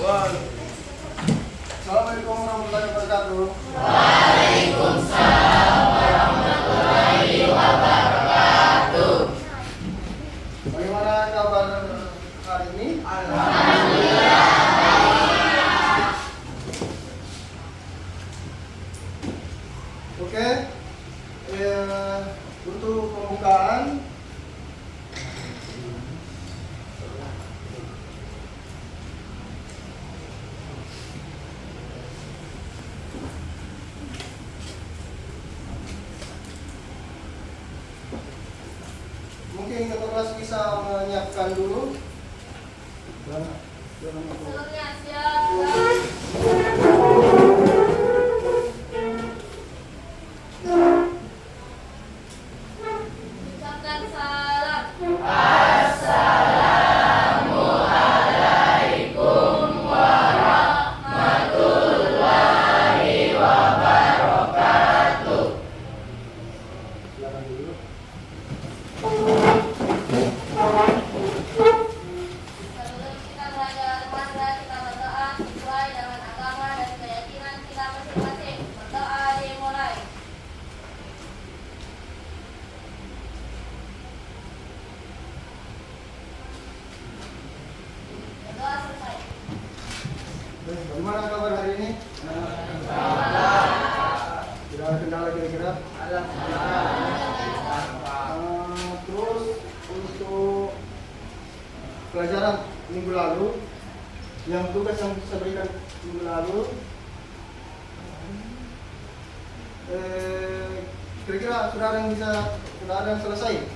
Assalamualaikum warahmatullahi wabarakatuh. Waalaikumsalam warahmatullahi wabarakatuh. Bagaimana kabar hari ini? Alhamdulillah baik. Oke. Untuk pembukaan mungkin Kakak kelas bisa menyiapkan dulu. Sebelumnya siap. Ucapkan salam. Assalamualaikum warahmatullahi wabarakatuh. Silakan dulu. Sebelum kita belajar bahasa, kita berdoa sesuai dengan agama dan keyakinan kita masing-masing. Berdoa dimulai. Berdoa selesai. Bagaimana kabar hari ini? Tidak ada kendala kira-kira? Terus untuk pelajaran minggu lalu, yang tugas yang saya berikan minggu lalu, kira-kira sudah ada yang selesai?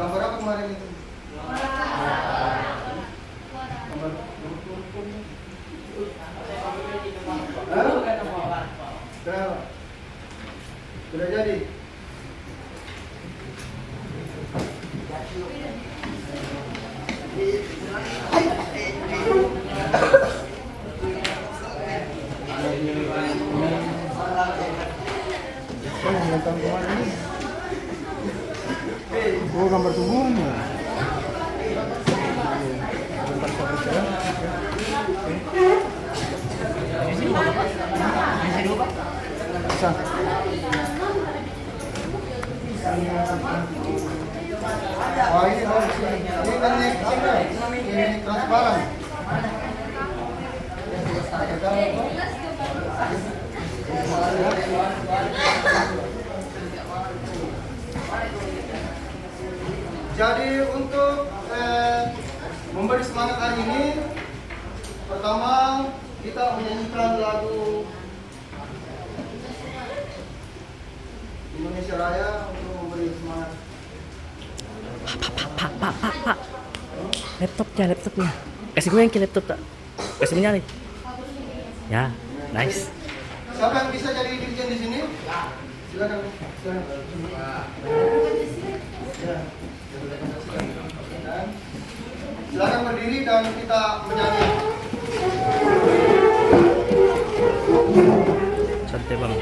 Gambar apa kemarin itu? Gambar. Sudah jadi? Oh, gambar tubuhnya. Bisa. Oh ini bagus. Ini kan ini transparan. Jadi untuk memberi semangat hari ini, pertama kita menyanyikan lagu Indonesia Raya untuk memberi semangat. Pak. Laptopnya. Kasih gue yang ke laptop, tak? Kasih menyala. Ya, nice. Siapa yang bisa jadi dirjen di sini? Silakan. Silakan berdiri dan kita menyanyi. Santai bang.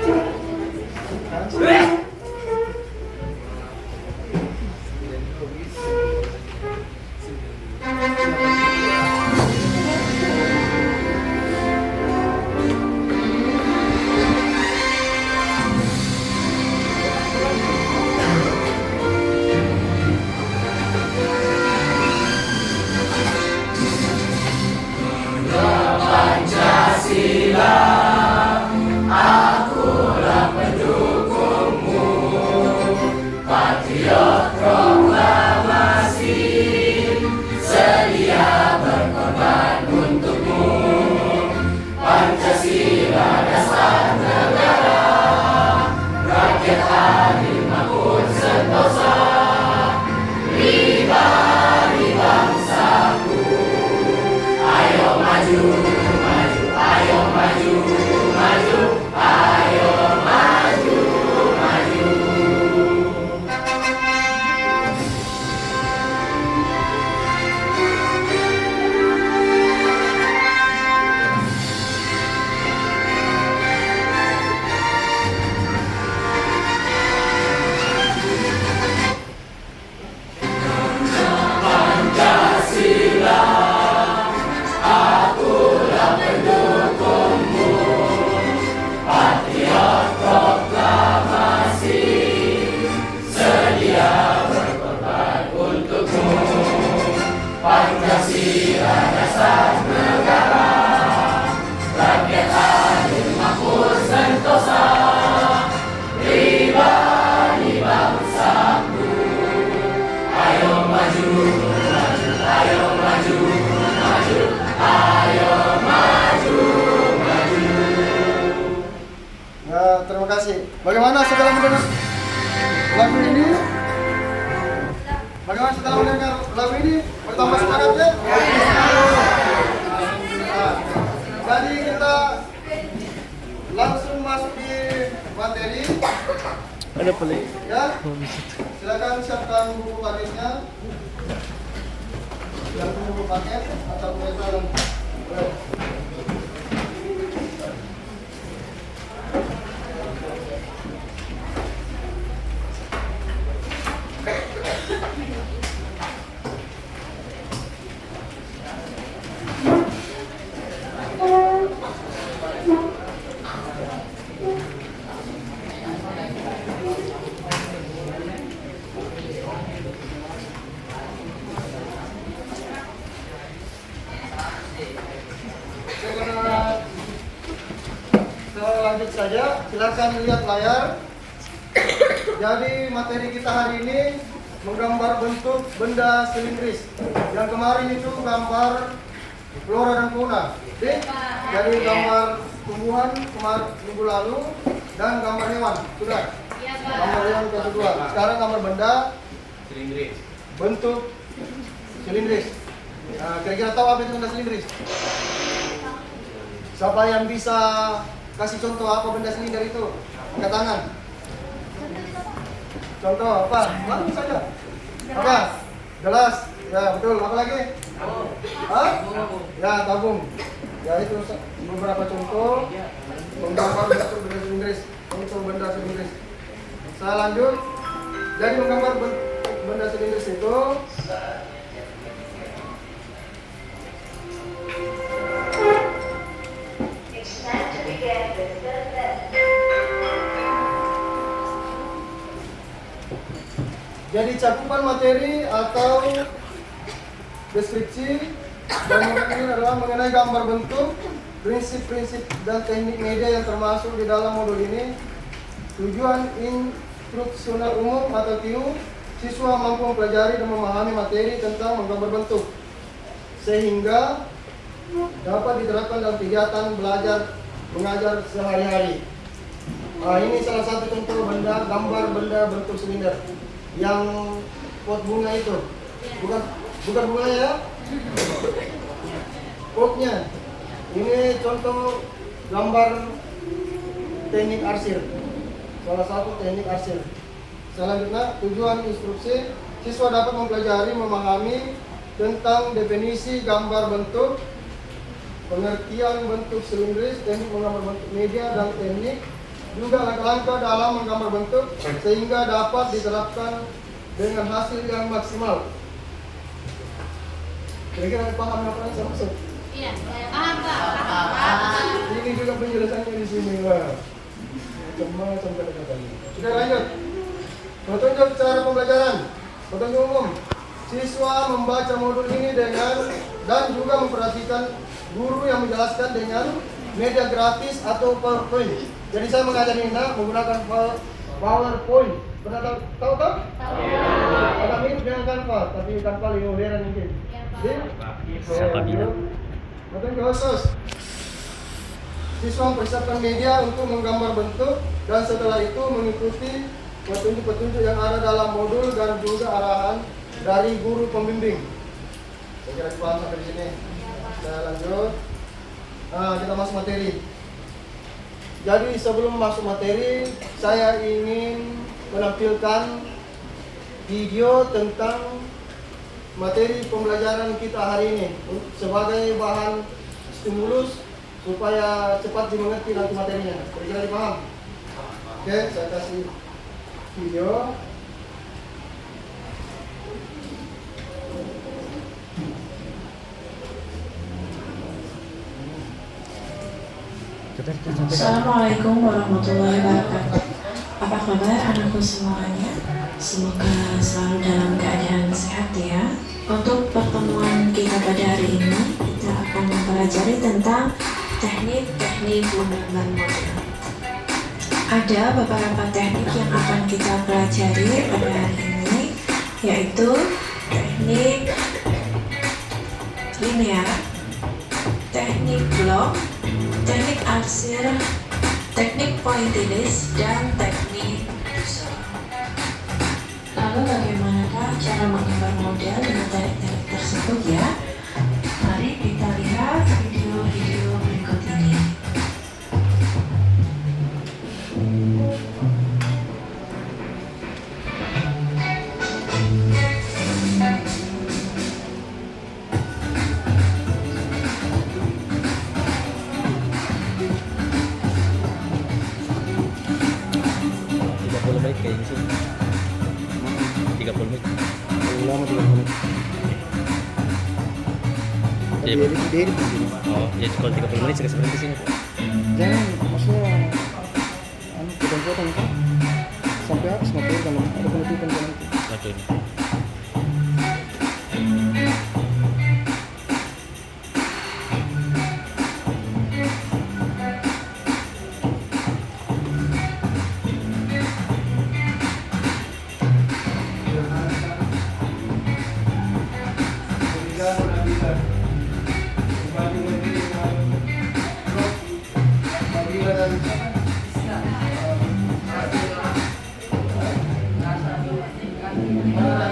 Pancasila. Bagaimana setelah mendengar lagu ini? Bagaimana setelah mendengar lagu ini? Bertambah semangatnya? Nah, jadi kita langsung masuk di materi. Ada pelik. Ya, silakan siapkan buku paketnya. Siapkan buku paket atau pelajaran. Lanjut saja, silakan lihat layar. Jadi materi kita hari ini menggambar bentuk benda silindris. Yang kemarin itu gambar flora dan fauna. Jadi gambar tumbuhan kemarin minggu lalu dan gambar hewan sudah. Gambar hewan kedua. Sekarang gambar benda silindris. Bentuk silindris. Nah, kira-kira tahu apa itu benda silindris? Siapa yang bisa kasih contoh apa benda silinder itu? Angkat tangan. Contoh apa? Langsung saja. Apa? Gelas. Ya betul. Apa lagi? Hah? Ya tabung. Ya itu beberapa contoh menggambar bentuk benda silindris. Untuk benda silindris. Saya lanjut. Jadi menggambar benda silindris itu jadi cakupan materi atau deskripsi dan ini adalah mengenai gambar bentuk, prinsip-prinsip dan teknik media yang termasuk di dalam modul ini. Tujuan instruksional umum atau TIU, siswa mampu mempelajari dan memahami materi tentang menggambar bentuk sehingga dapat diterapkan dalam kegiatan belajar mengajar sehari-hari. Nah, ini salah satu contoh benda gambar benda bentuk silinder. Yang pot bunga itu bukan bunga ya, potnya. Ini contoh gambar teknik arsir, salah satu teknik arsir. Selanjutnya tujuan instruksi, siswa dapat mempelajari memahami tentang definisi gambar bentuk, pengertian bentuk silindris, teknik menggambar bentuk media dan teknik juga langkah-langkah dalam menggambar bentuk sehingga dapat diterapkan dengan hasil yang maksimal. Kira-kira paham apa yang saya maksud? Iya, paham Pak. Ini juga penjelasannya di sini lah. Macam-macam kata-katanya. Sudah lanjut. Petunjuk cara pembelajaran. Petunjuk umum. Siswa membaca modul ini dengan dan juga memperhatikan guru yang menjelaskan dengan media grafis atau PowerPoint. Jadi saya mengajar ini menggunakan PowerPoint. Pernah tahu kan? Ada mirip dengan Canva, tapi Canva lebih modern mungkin. Siapa bilang? Betul khusus. Siswa mempersiapkan media untuk menggambar bentuk dan setelah itu mengikuti petunjuk-petunjuk yang ada dalam modul dan juga arahan dari guru pembimbing. Saya kira paham sampai di sini. Saya lanjut. Nah, kita masuk materi. Jadi sebelum masuk materi, saya ingin menampilkan video tentang materi pembelajaran kita hari ini sebagai bahan stimulus supaya cepat dimengerti nanti materinya. Kira-kira dipaham? Oke, saya kasih video. Assalamualaikum warahmatullahi wabarakatuh. Apa kabar anakku semuanya? Semoga selalu dalam keadaan sehat ya. Untuk pertemuan kita pada hari ini, kita akan mempelajari tentang teknik-teknik menggambar model. Ada beberapa teknik yang akan kita pelajari pada hari ini, yaitu teknik linear, teknik blok, teknik arsir, teknik pointillis, dan teknik tusuk. Lalu bagaimanakah cara menggambar model dengan teknik tersebut ya? Mari kita lihat video-video berikut ini. Kayaknya sih 30 menit. Lama 30 menit. Jadi, Dia oh, ya kalau 30 menit saya berhenti sini. jangan, maksudnya potong-potong kan sampai habis materi kan ada penutupan kan itu. Betul. Mana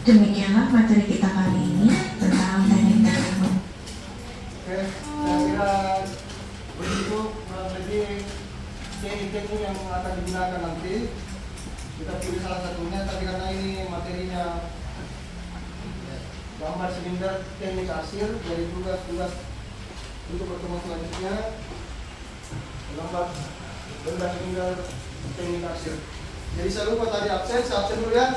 Demikianlah materi kita kali ini tentang teknik telepon. Oke, saya kira begitu lebih teknik yang akan digunakan nanti. Kita pilih salah satunya, tapi karena ini materinya gambar silinder teknik arsir, jadi tugas-tugas untuk pertemuan selanjutnya gambar benda silinder teknik arsir. Jadi saya lupa tadi absen, saya absen dulu ya.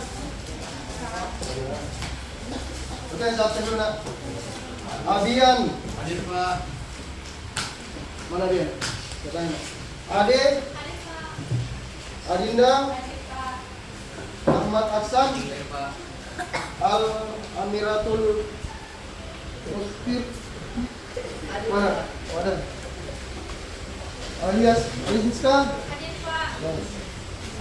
Oke, saya absen dulu nak. Abian. Hadir Pak. Mana dia? Katanya. Ade. Adinda. Ahmad. Muhammad Aksan Al Amiratul Musfir mana? Wadah alias Rizka Hadir Pak.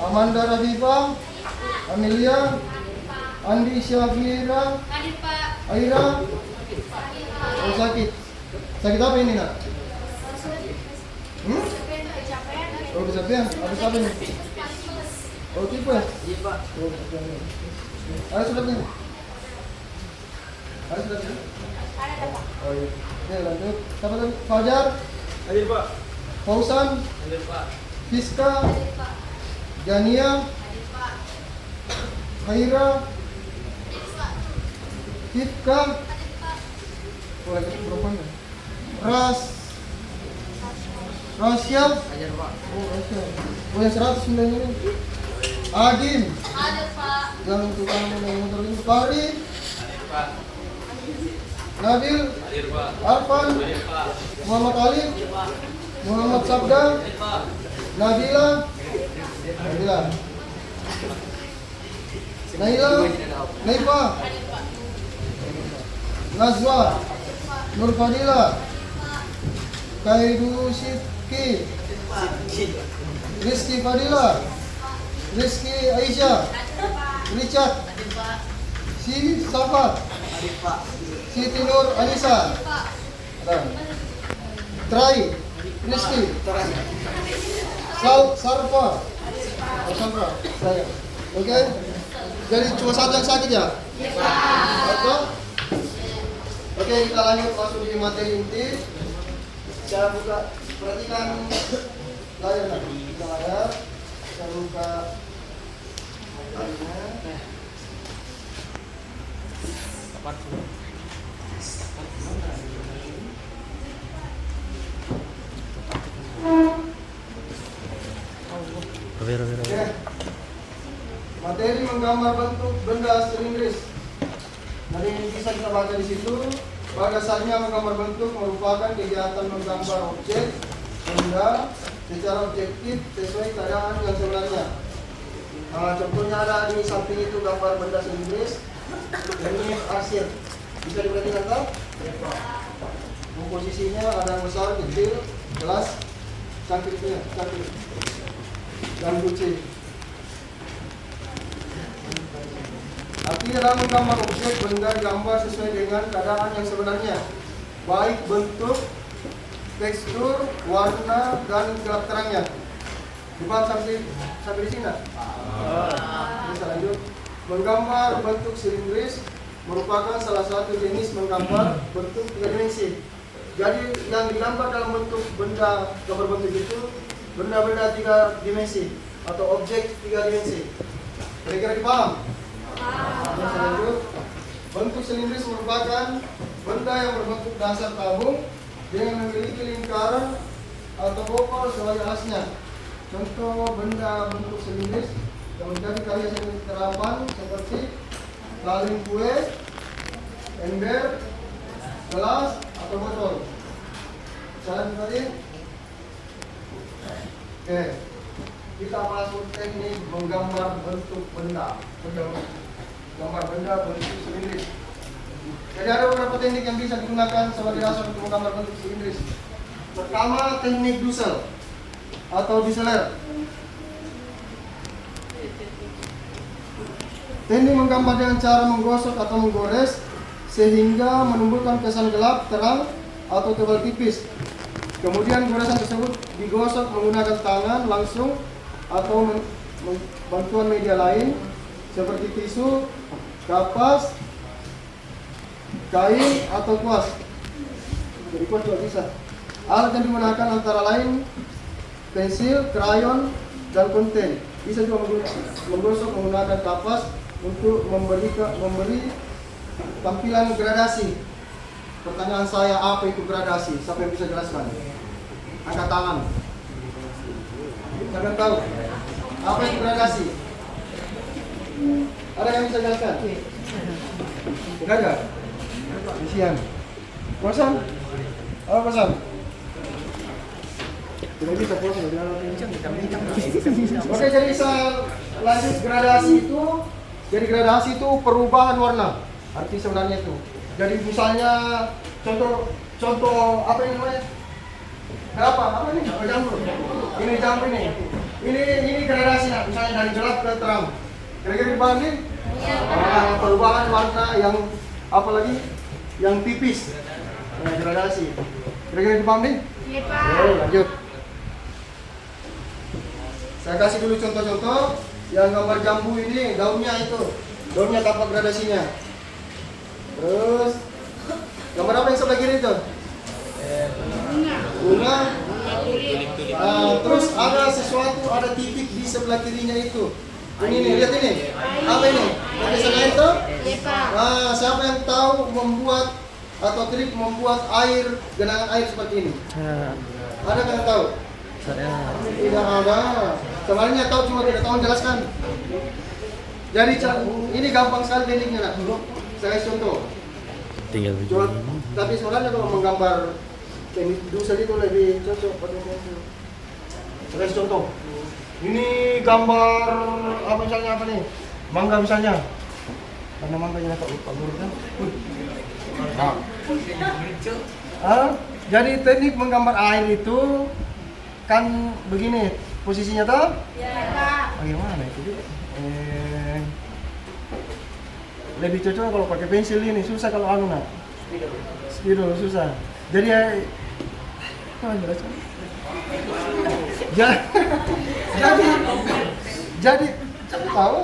Amanda Rabifa Hadir Pak. Amelia Hadir Pak. Andi Syafira Hadir Pak. Aira Hadir Pak. oh, sakit apa ini nak? Oh kecapean habis apa nih? Oh tipes? Iya pak. Oh kecapean. Ada suratnya? Ada suratnya? Ada Pak. Oh iya. Oke lanjut. Siapa tadi? Fajar? Hadir Pak. Fausan? Hadir Pak. Fiska? Hadir Pak. Jania? Hadir Pak. Haira? Hadir Pak. Hifka? Hadir Pak. Oh lagi berapa nih? Rasyal? Hadir Pak. Oh Rasyal. Oh yang 100 ini. Agim? Hadir Pak. Yang tukang motor ini. Fahri? Hadir Pak. Nabil? Hadir Pak. Arfan? Hadir Pak. Muhammad Alif? Muhammad Sabda? Hadir Pak. Nabila? Naila? Naifa? Hadir Pak. Nazwa? Nur Fadila? Kaidu Sidki? Rizky Fadila? Rizky Aisyah? Hadir Pak. Richard? Hadir Pak. Si Safat? Hadir Pak. Siti Nur Anissa? Pak. Dan Trai? Rizky? Sarfa? Oh, Sarfa? Saya. Oke? Jadi cuma satu yang sakit ya? Betul? Oke, kita lanjut masuk di materi inti. Saya buka, perhatikan layar nanti. Kita layar, saya buka materinya. Oke. Materi menggambar bentuk benda silindris. Nanti bisa kita baca di situ. Pada dasarnya menggambar bentuk merupakan kegiatan menggambar objek, benda secara objektif sesuai keadaan yang sebenarnya. Contohnya ada di samping itu gambar benda silindris. Ini arsir. Bisa diperhatikan tak? Komposisinya ada yang besar, kecil, jelas, cangkirnya, cangkir, dan kucing. Artinya dalam menggambar objek benda digambar sesuai dengan keadaan yang sebenarnya, baik bentuk, tekstur, warna, dan gelap terangnya. Dipaham sampai di sini? Bisa lanjut. Menggambar bentuk silindris merupakan salah satu jenis menggambar bentuk 3 dimensi. Jadi yang digambar dalam bentuk benda, gambar bentuk itu benda-benda 3 dimensi atau objek 3 dimensi. Kira-kira dipaham? Lanjut. Bentuk silindris merupakan benda yang berbentuk dasar tabung dengan memiliki lingkaran atau oval sebagai alasnya. Contoh benda bentuk silindris yang menjadi karya seni terapan seperti kaleng kue, ember, gelas, atau botol. Salah tadi? Oke. Kita masuk teknik menggambar bentuk benda. Gambar benda bentuk silindris. Jadi ada beberapa teknik yang bisa digunakan sebagai dasar untuk menggambar bentuk silindris. Pertama, teknik Dussel atau Dusseler. Teknik menggambar dengan cara menggosok atau menggores sehingga menimbulkan kesan gelap, terang, atau tebal tipis. Kemudian goresan tersebut digosok menggunakan tangan langsung atau bantuan media lain seperti tisu, kapas, kain, atau kuas. Jadi kuas juga bisa. Alat yang digunakan antara lain pensil, krayon, dan konten. Bisa juga menggosok menggunakan kapas untuk memberi tampilan gradasi. Pertanyaan saya, apa itu gradasi? Siapa yang bisa jelaskan? Angkat tangan. Siapa yang tahu? Apa itu gradasi? Ada yang bisa jelaskan? Tidak ada? Isian. Kosan? Apa kosan? Tidak bisa kosan. Oke, jadi bisa lanjut gradasi itu Jadi gradasi itu perubahan warna. Arti sebenarnya itu. Jadi misalnya contoh apa ini namanya? Apa ini? Jambu. Ini jambu ini. Ini gradasi nah. Misalnya dari gelap ke terang. Kira-kira dipahami nih? Perubahan warna yang apa lagi? Yang tipis. Nah, gradasi. Kira-kira dipahami nih? Iya, Pak. Oke, lanjut. Saya kasih dulu contoh-contoh yang gambar jambu ini, daunnya tampak gradasinya. Terus gambar apa yang sebelah kiri itu? Bunga. Terus ada sesuatu, ada titik di sebelah kirinya itu. Ini nih, lihat ini. Apa ini? Ada sana itu? Iya, Pak. Siapa yang tahu membuat atau trik membuat air, genangan air seperti ini? Ada yang tahu? Tidak ada. Sebenarnya tahu cuma tidak tahu menjelaskan. Jadi ini gampang sekali tekniknya nak. Saya kasih contoh. Tinggal Coba, tapi sebenarnya kalau menggambar teknik dosa itu lebih cocok pada pensil. Saya kasih contoh. Ini gambar apa misalnya apa nih? Mangga misalnya. Karena mangganya Pak Guru kan. Jadi teknik menggambar air itu kan begini posisinya toh? Iya, Pak. Bagaimana itu dia? Lebih cocok kalau pakai pensil ini, susah kalau anu nak. Spidol susah. Jadi jadi tahu.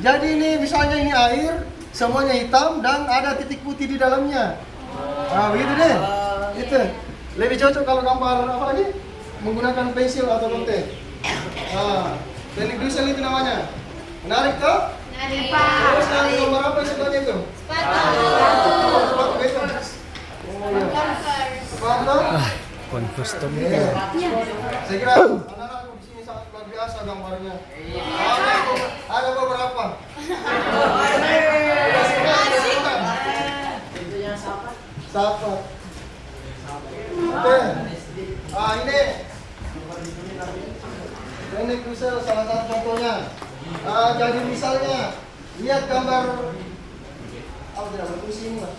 Jadi ini misalnya ini air, semuanya hitam dan ada titik putih di dalamnya. Begitu deh. Itu lebih cocok kalau gambar apa lagi? Menggunakan pensil atau konten. Teknik doodle itu namanya. Menarik toh? Menarik, Pak. Terus nanti gambar apa sebelahnya itu? Sepatu beton. Sepatu? Confused tuh. Saya kira anak-anak di sini sangat luar biasa gambarnya. Ada beberapa. Sapa. Oke. Ini teknik doodle salah satu contohnya. Jadi misalnya lihat gambar apa tidak berfungsi ini Mas?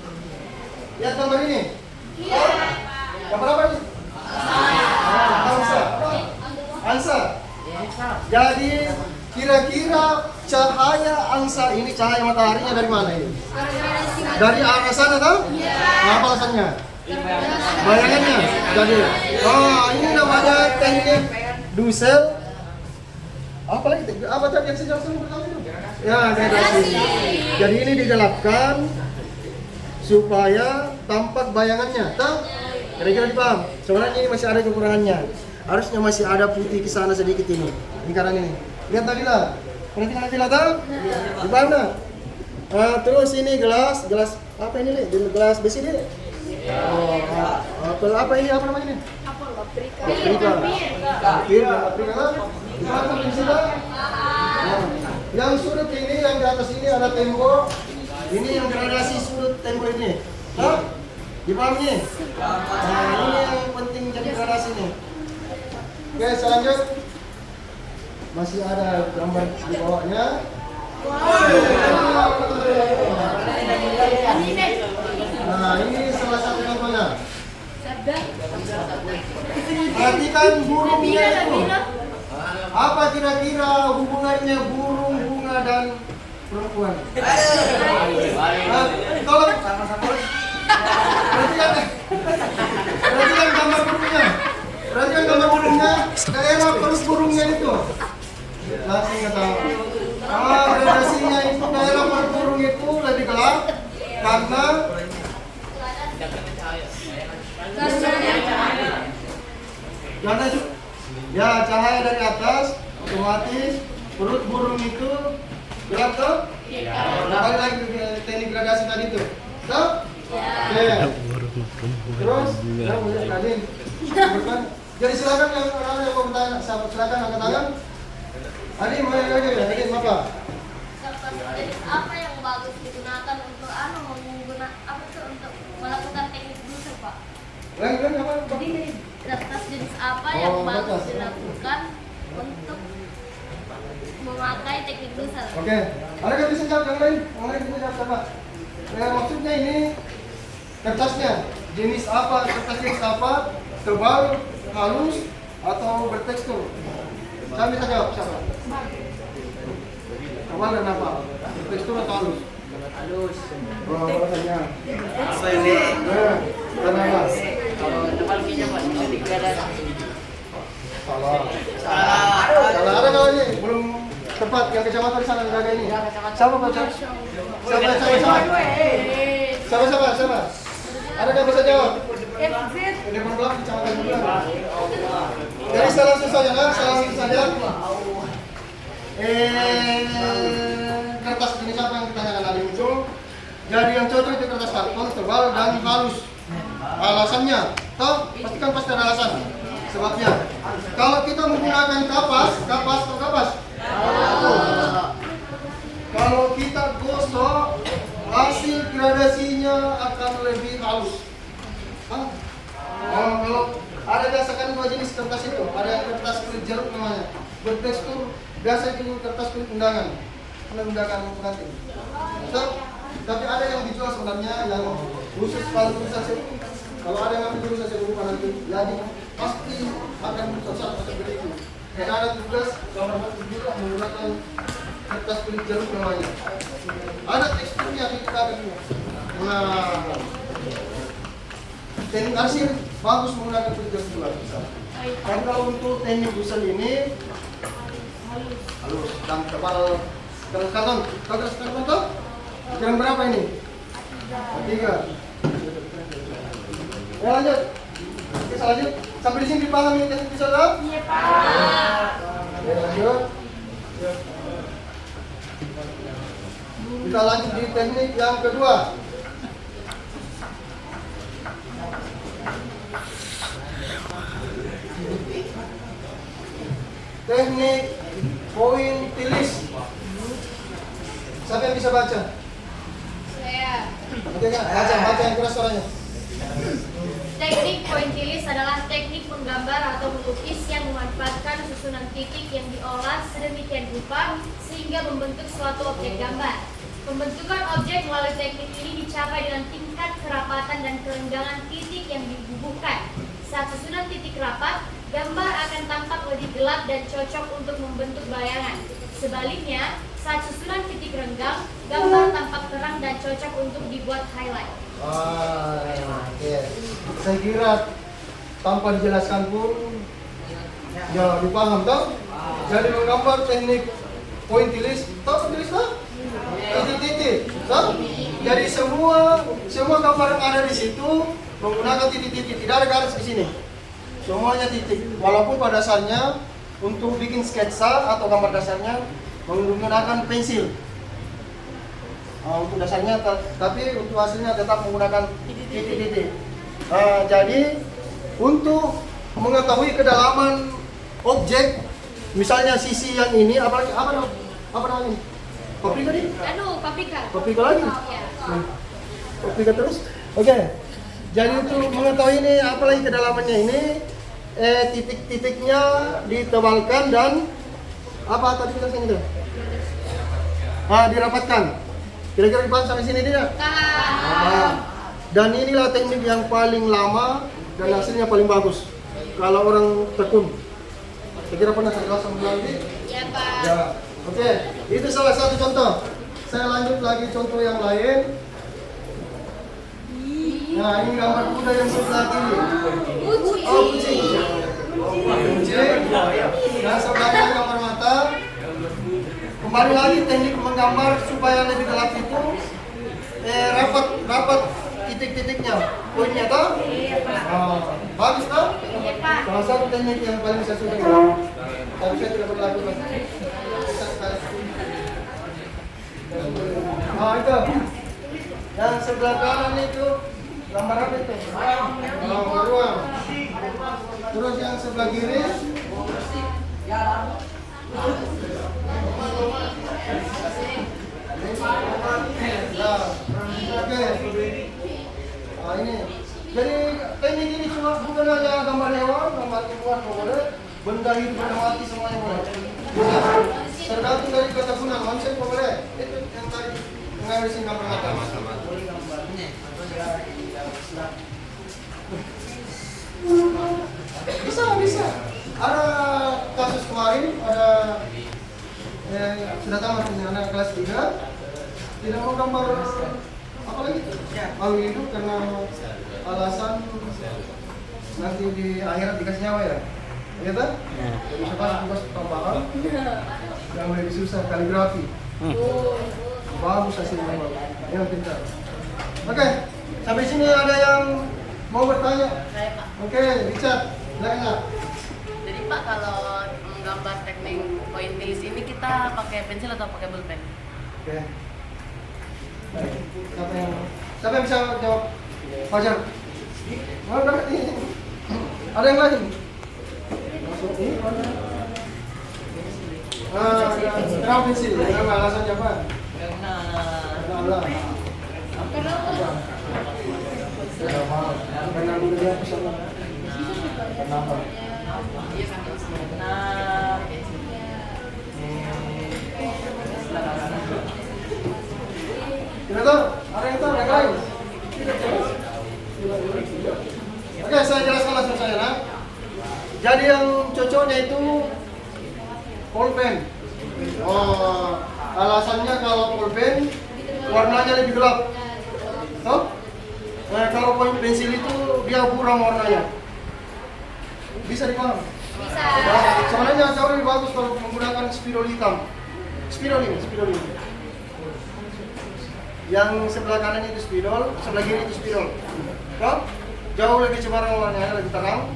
Lihat gambar ini. Iya. Gambar apa ini? Angsa. Angsa. Jadi kira-kira cahaya angsa ini, cahaya mataharinya dari mana ini? Dari arah sana toh? Apa alasannya? Bayangannya. Jadi, ini namanya teknik doodle. Apa lagi? Apa tadi yang sejauh pertama itu? Ya, gradasi. Jadi ini digelapkan supaya tampak bayangannya. Tahu? Kira-kira dipaham? Sebenarnya ini masih ada kekurangannya. Harusnya masih ada putih ke sana sedikit ini. Lingkaran ini. Lihat tadi lah. Perhatikan tadi lah, tahu? Dipaham tak? Terus ini gelas apa ini nih? Gelas besi nih. Apa ini? Apa namanya nih? Paprika. Dipaham di sini? Yang sudut ini, yang di atas ini ada tembok. Ini yang gradasi sudut tembok ini. Dipahami? Ini yang penting jadi gradasi nih. Oke, selanjut masih ada gambar di bawahnya. Nah, ini salah satu contohnya. Perhatikan burungnya itu. Apa kira-kira hubungannya burung, bunga, dan perempuan? Tolong. Perhatikan gambar burungnya. Perhatikan gambar burungnya. Daerah perut burungnya itu. Langsung nggak tahu. Gradasinya itu daerah perut burung itu lebih gelap karena ya cahaya dari atas otomatis perut burung itu gelap tuh. Kembali lagi ke teknik gradasi tadi tuh. Tuh? Oke. Terus, Nadine. Jadi silakan yang orang yang mau bertanya, silakan angkat tangan. Adi, mau aja ya, Adi, apa? Jenis apa yang bagus digunakan untuk untuk melakukan teknik doodle, Pak? Apa? Jadi kertas jenis apa yang bagus dilakukan untuk memakai teknik dusel. Oke, ada yang bisa jawab yang lain? Yang lain bisa jawab siapa? Maksudnya ini kertasnya jenis apa? Kertas jenis apa? Tebal, halus, atau bertekstur? Saya bisa jawab siapa? Tebal dan apa? Bertekstur atau halus? Halus. Oh, alasannya. Apa ini? Karena apa? Kalau tebal kayaknya Pak bisa dikelihatin. Salah. Salah. Salah ada kalau ini belum tepat yang kecamatan sana jaga ini. Siapa baca? Siapa? Ada yang bisa jawab? Ini belum kecamatan juga. Jadi saya langsung saja kan, kertas jenis apa yang ditanyakan tadi muncul? Jadi yang cocok itu kertas karton tebal dan halus. Alasannya, toh pasti ada alasan. Sebabnya, kalau kita menggunakan kapas. Kalau kita gosok, hasil gradasinya akan lebih halus. Kalau ada biasakan dua jenis kertas itu, ada yang kertas kulit jeruk namanya, bertekstur, biasa itu kertas kulit undangan pengantin. Tapi ada yang dijual sebenarnya yang khusus kalau tulisan seru. Kalau ada yang ambil tulisan seru nanti, jadi pasti akan cocok seperti itu. Karena ada tugas gambar bagus juga menggunakan kertas kulit jeruk namanya. Ada teksturnya kita ada. Nah, teknik arsir bagus menggunakan kulit jeruk juga. Dan kalau untuk teknik dusel ini halus dan tebal kertas karton. Tahu kertas karton tuh? Ukuran berapa ini? 3. Ya lanjut. Oke, lanjut. Sampai di sini dipahami teknik dusel tak? Iya, Pak. Oke, lanjut. Kita lanjut di teknik yang kedua. Teknik pointillis. Siapa yang bisa baca? Saya. Oke kan? Baca yang keras suaranya. Teknik pointillis adalah teknik menggambar atau melukis yang memanfaatkan susunan titik yang diolah sedemikian rupa sehingga membentuk suatu objek gambar. Pembentukan objek melalui teknik ini dicapai dengan tingkat kerapatan dan kerenggangan titik yang dibubuhkan. Saat susunan titik rapat, gambar akan tampak lebih gelap dan cocok untuk membentuk bayangan. Sebaliknya, saat susunan titik renggang, gambar tampak terang dan cocok untuk dibuat highlight. Oke. Saya kira tanpa dijelaskan pun ya dipaham toh? Jadi menggambar teknik pointillis, tahu pointillis toh? Titik-titik, toh? Jadi semua gambar yang ada di situ menggunakan titik-titik, tidak ada garis di sini. Semuanya titik. Walaupun pada dasarnya untuk bikin sketsa atau gambar dasarnya menggunakan pensil. Untuk dasarnya, tapi untuk hasilnya tetap menggunakan titik-titik. Jadi untuk mengetahui kedalaman objek, misalnya sisi yang ini, apa namanya? Paprika nih? Paprika. Paprika lagi? Ya. Paprika terus? Oke. Jadi untuk mengetahui ini, apalagi kedalamannya ini, titik-titiknya ditebalkan dan apa tadi kita sini itu? Dirapatkan. Kira-kira dipaham sampai sini tidak? Dan inilah teknik yang paling lama dan hasilnya paling bagus. Kalau orang tekun. Kira-kira pernah saya jelaskan lagi? Ya, Pak. Ya. Oke, itu salah satu contoh. Saya lanjut lagi contoh yang lain. Nah, ini gambar kuda yang sebelah kiri. Kucing. Dan sebelahnya gambar mata. Kembali lagi teknik menggambar supaya lebih gelap itu rapat titik-titiknya, poinnya toh? Bagus toh? Salah satu teknik yang paling saya suka. Tapi saya tidak berlaku. Itu. Yang sebelah kanan itu gambar apa itu? Ruang. Terus yang sebelah kiri. Ini. Jadi teknik ini cuma bukan hanya gambar hewan, gambar tumbuhan, boleh, benda hidup, benda mati semuanya boleh. Tergantung dari keteguhan konsep boleh. Itu yang tadi mengambil singkat permata. Bisa. Ada kasus kemarin ada sudah tamat ini anak kelas 3 tidak mau gambar apa lagi? Malu hidup karena alasan nanti di akhirat dikasih nyawa ya. Iya tak? Jadi tugas tambahan yang lebih susah kaligrafi. Bagus hasilnya, yang pintar. Oke, sampai sini ada yang mau bertanya? Oke, Richard, silakan. Jadi Pak, kalau menggambar teknik pointillis ini kita pakai pensil atau pakai pulpen? Oke. Baik. Siapa yang bisa jawab? Fajar. Mau berarti? Ada yang lain? Kenapa pensil? Kenapa alasannya apa? Karena Allah. Karena dia bersama. Kenapa? Tidak tahu? Ada yang tahu? Yang lain? Oke, saya jelaskan langsung saya nak. Jadi yang cocoknya itu pulpen. Oh, alasannya kalau pulpen warnanya lebih gelap. Tahu? Nah, kalau pensil itu dia buram warnanya. Bisa dipaham? Bisa. Nah, sebenarnya jauh lebih bagus kalau menggunakan spidol hitam. Spidol ini. Yang sebelah kanan itu spidol, sebelah kiri itu spidol. Tahu? Jauh lebih cemerlang warnanya, lebih terang.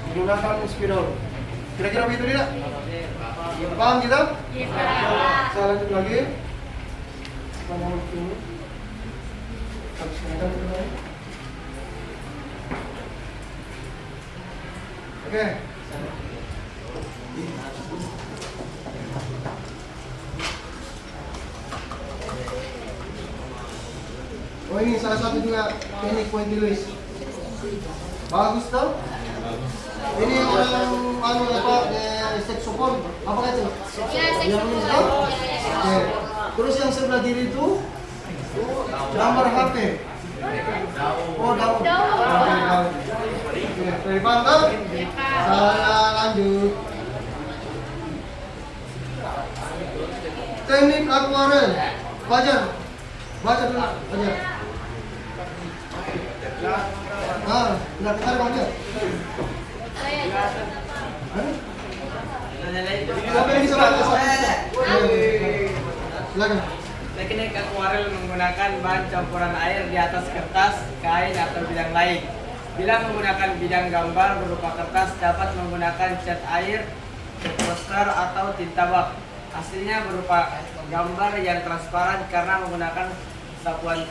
Menggunakan spidol. Kira-kira begitu tidak? Paham kita? Iya. Saya lanjut lagi. Oke. Oh, ini salah satu juga teknik pointillis. Bagus tau? Ini orang saxophone apa itu? Ya, saxophone. Oke. Terus yang sebelah kiri itu gambar HP. Oh, daun. Oke, daun. Oke, paham tau? Saya lanjut. Teknik akuarel. Baca dulu, Fajar. Udah kita ada dia. Siapa yang bisa baca? Silakan. teknik akuarel menggunakan bahan campuran air di atas kertas, kain atau bidang lain. Bila menggunakan bidang gambar berupa kertas dapat menggunakan cat air, poster atau tinta bak. Hasilnya berupa gambar yang transparan karena menggunakan sapuan.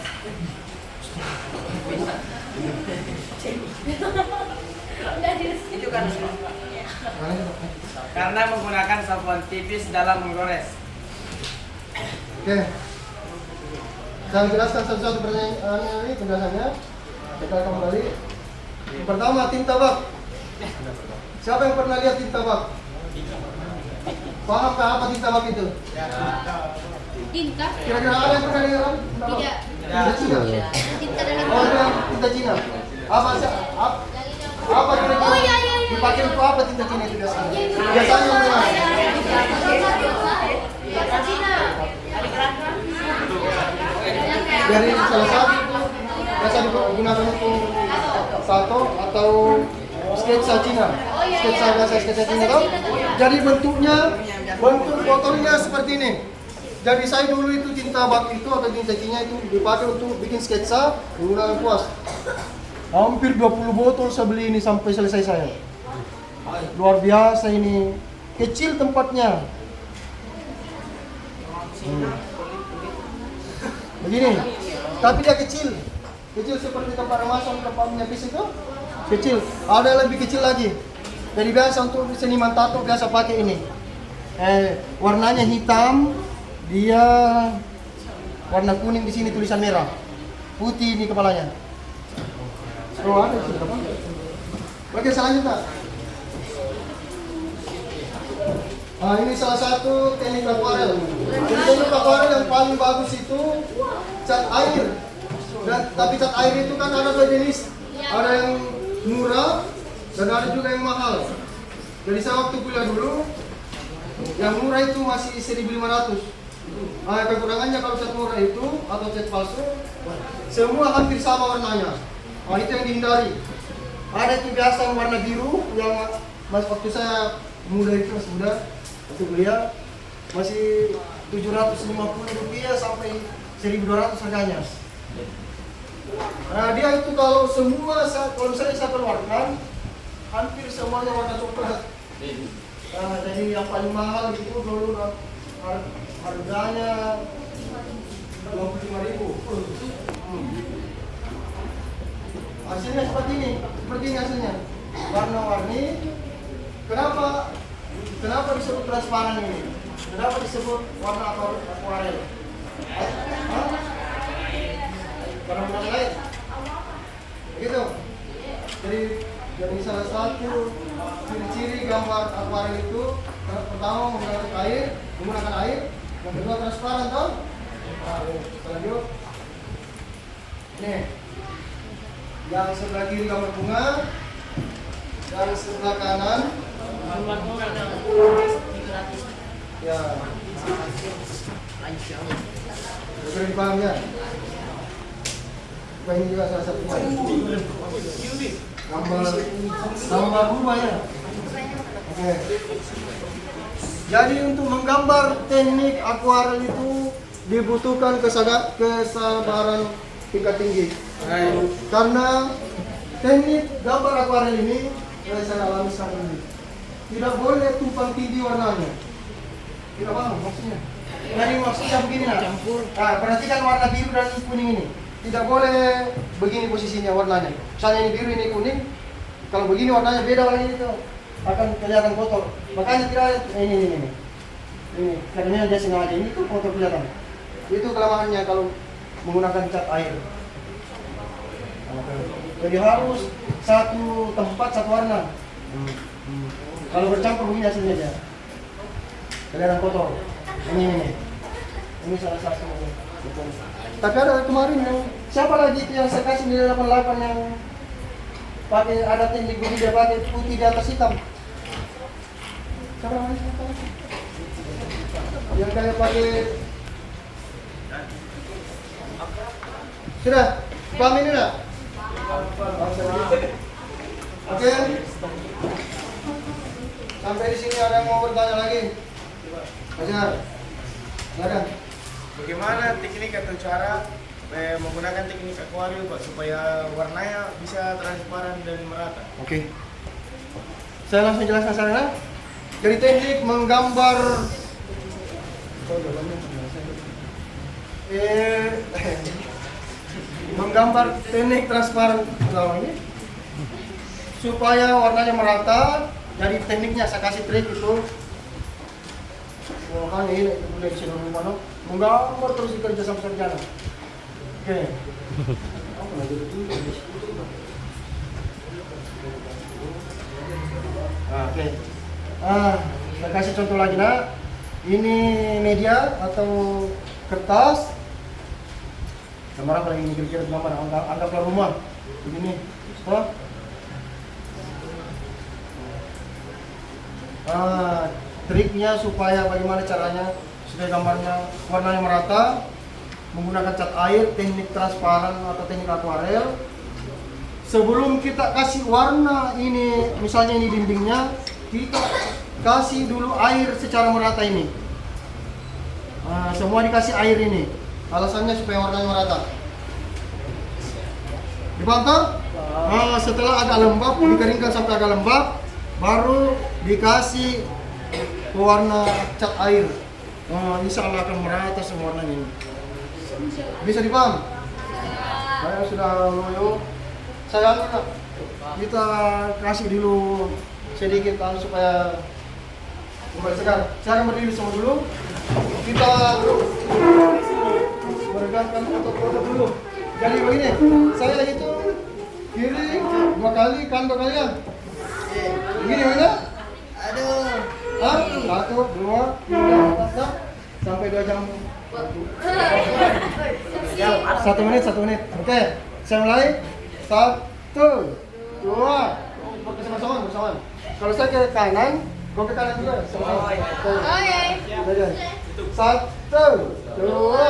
Itu kan karena menggunakan sapuan tipis dalam menggores. Oke. Saya jelaskan satu-satu pertanyaan ini penjelasannya. Kita kembali. Pertama, tinta bak. Siapa yang pernah lihat tinta bak? Paham apa tinta bak itu? Tinta? Kira-kira ada yang pernah lihat? Tidak. Tinta Cina. Tinta dalam Oh, itu yang tinta Cina. Apa kira-kira? Oh, iya. Dipakai untuk apa tinta Cina itu biasanya? Biasanya memang. Bahasa Cina. Dari salah satu biasa digunakan untuk tato atau sketsa Cina. Sketsa Cina tau? Jadi bentuk botolnya seperti ini. Jadi saya dulu itu tinta bak itu atau tinta Cina itu dipakai untuk bikin sketsa menggunakan kuas. Hampir 20 botol saya beli ini sampai selesai saya. Luar biasa ini. Kecil tempatnya. Begini. Tapi dia kecil. Kecil seperti tempat remasan, tempat menyapis itu. Kecil. Ada yang lebih kecil lagi. Jadi biasa untuk seniman tato biasa pakai ini. Warnanya hitam, dia warna kuning di sini tulisan merah. Putih di kepalanya. Oh, ada sih. Oke, selanjutnya. Ini salah satu teknik akuarel. Jadi teknik akuarel yang paling bagus itu cat air. Tapi cat air itu kan ada dua jenis. Ada yang murah dan ada juga yang mahal. Jadi saya waktu kuliah dulu, yang murah itu masih 1.500. Kekurangannya kalau cat murah itu atau cat palsu, semua hampir sama warnanya. Itu yang dihindari. Ada itu biasa yang warna biru, yang waktu saya muda itu masih muda, waktu kuliah masih Rp750 sampai 1.200 harganya. Nah dia itu kalau kalau saya keluarkan, hampir semuanya warna coklat. Jadi yang paling mahal itu dulu harganya 25.000. Hasilnya seperti ini hasilnya. Warna-warni. Kenapa disebut transparan ini? Kenapa disebut warna akuarel? Warna lain. Begitu. Jadi salah satu ciri-ciri gambar akuarel itu pertama menggunakan air, yang kedua transparan toh. Kita lanjut. Nih. Yang sebelah kiri gambar bunga, yang sebelah kanan ya. Sudah dipaham ya? Ini juga salah satunya. Gambar bunga ya. Oke. Jadi untuk menggambar teknik akuarel itu dibutuhkan kesabaran tingkat tinggi. Karena teknik gambar akuarel ini yang saya alami sekarang ini tidak boleh tumpang tindih warnanya. Tidak paham maksudnya? Jadi maksudnya begini nah. Perhatikan warna biru dan kuning ini. Tidak boleh begini posisinya warnanya. Misalnya ini biru, ini kuning. Kalau begini warnanya beda warnanya itu akan kelihatan kotor. Makanya tidak ini. Karena dia sengaja ini tuh kotor kelihatan. Itu kelemahannya kalau menggunakan cat air. Jadi harus satu tempat satu warna. Kalau bercampur begini hasilnya aja kelihatan kotor. Ini salah satu. Tapi ada kemarin yang siapa lagi itu yang saya kasih di 88 yang pakai ada teknik begini, dia pakai putih di atas hitam. Siapa namanya? Yang kayak pakai. Sudah paham ini nak? Oke. Sampai di sini ada yang mau bertanya lagi? Ajar. Silakan. Bagaimana teknik atau cara menggunakan teknik akuarel Pak supaya warnanya bisa transparan dan merata? Oke. Saya langsung jelaskan sana. Jadi teknik menggambar menggambar teknik transparan ini supaya warnanya merata. Jadi tekniknya saya kasih trik itu. Makanya ini boleh disuruh mana? Menggambar terus kerja sama sarjana. Oke. Oke. Saya kasih contoh lagi nak. Ini media atau kertas. Gambar apa lagi ini kira-kira gambar? Anggaplah rumah. Begini. Setelah. Triknya supaya bagaimana caranya supaya gambarnya warnanya merata menggunakan cat air, teknik transparan atau teknik akuarel. Sebelum kita kasih warna ini, misalnya ini dindingnya, kita kasih dulu air secara merata ini. Semua dikasih air ini. Alasannya supaya warnanya merata. Dipantau? Setelah agak lembab, dikeringkan sampai agak lembab, baru dikasih warna cat air. Insya Allah akan merata semua warnanya ini. Bisa dipaham? Saya sudah loyo. Kita kasih dulu sedikit supaya kembali segar. Saya akan berdiri semua dulu. Kita meregangkan otot-otot dulu. Jadi begini, saya itu kiri 2 kali, kanan 2 kali ya. Begini mana? Aduh. 1, sampai 2 jam. 1 menit, 1 menit. Oke, saya mulai. 1, 2, bersama-sama. Kalau saya ke kanan, kau ke kanan juga. Sama-sama. Oke. 1, 2,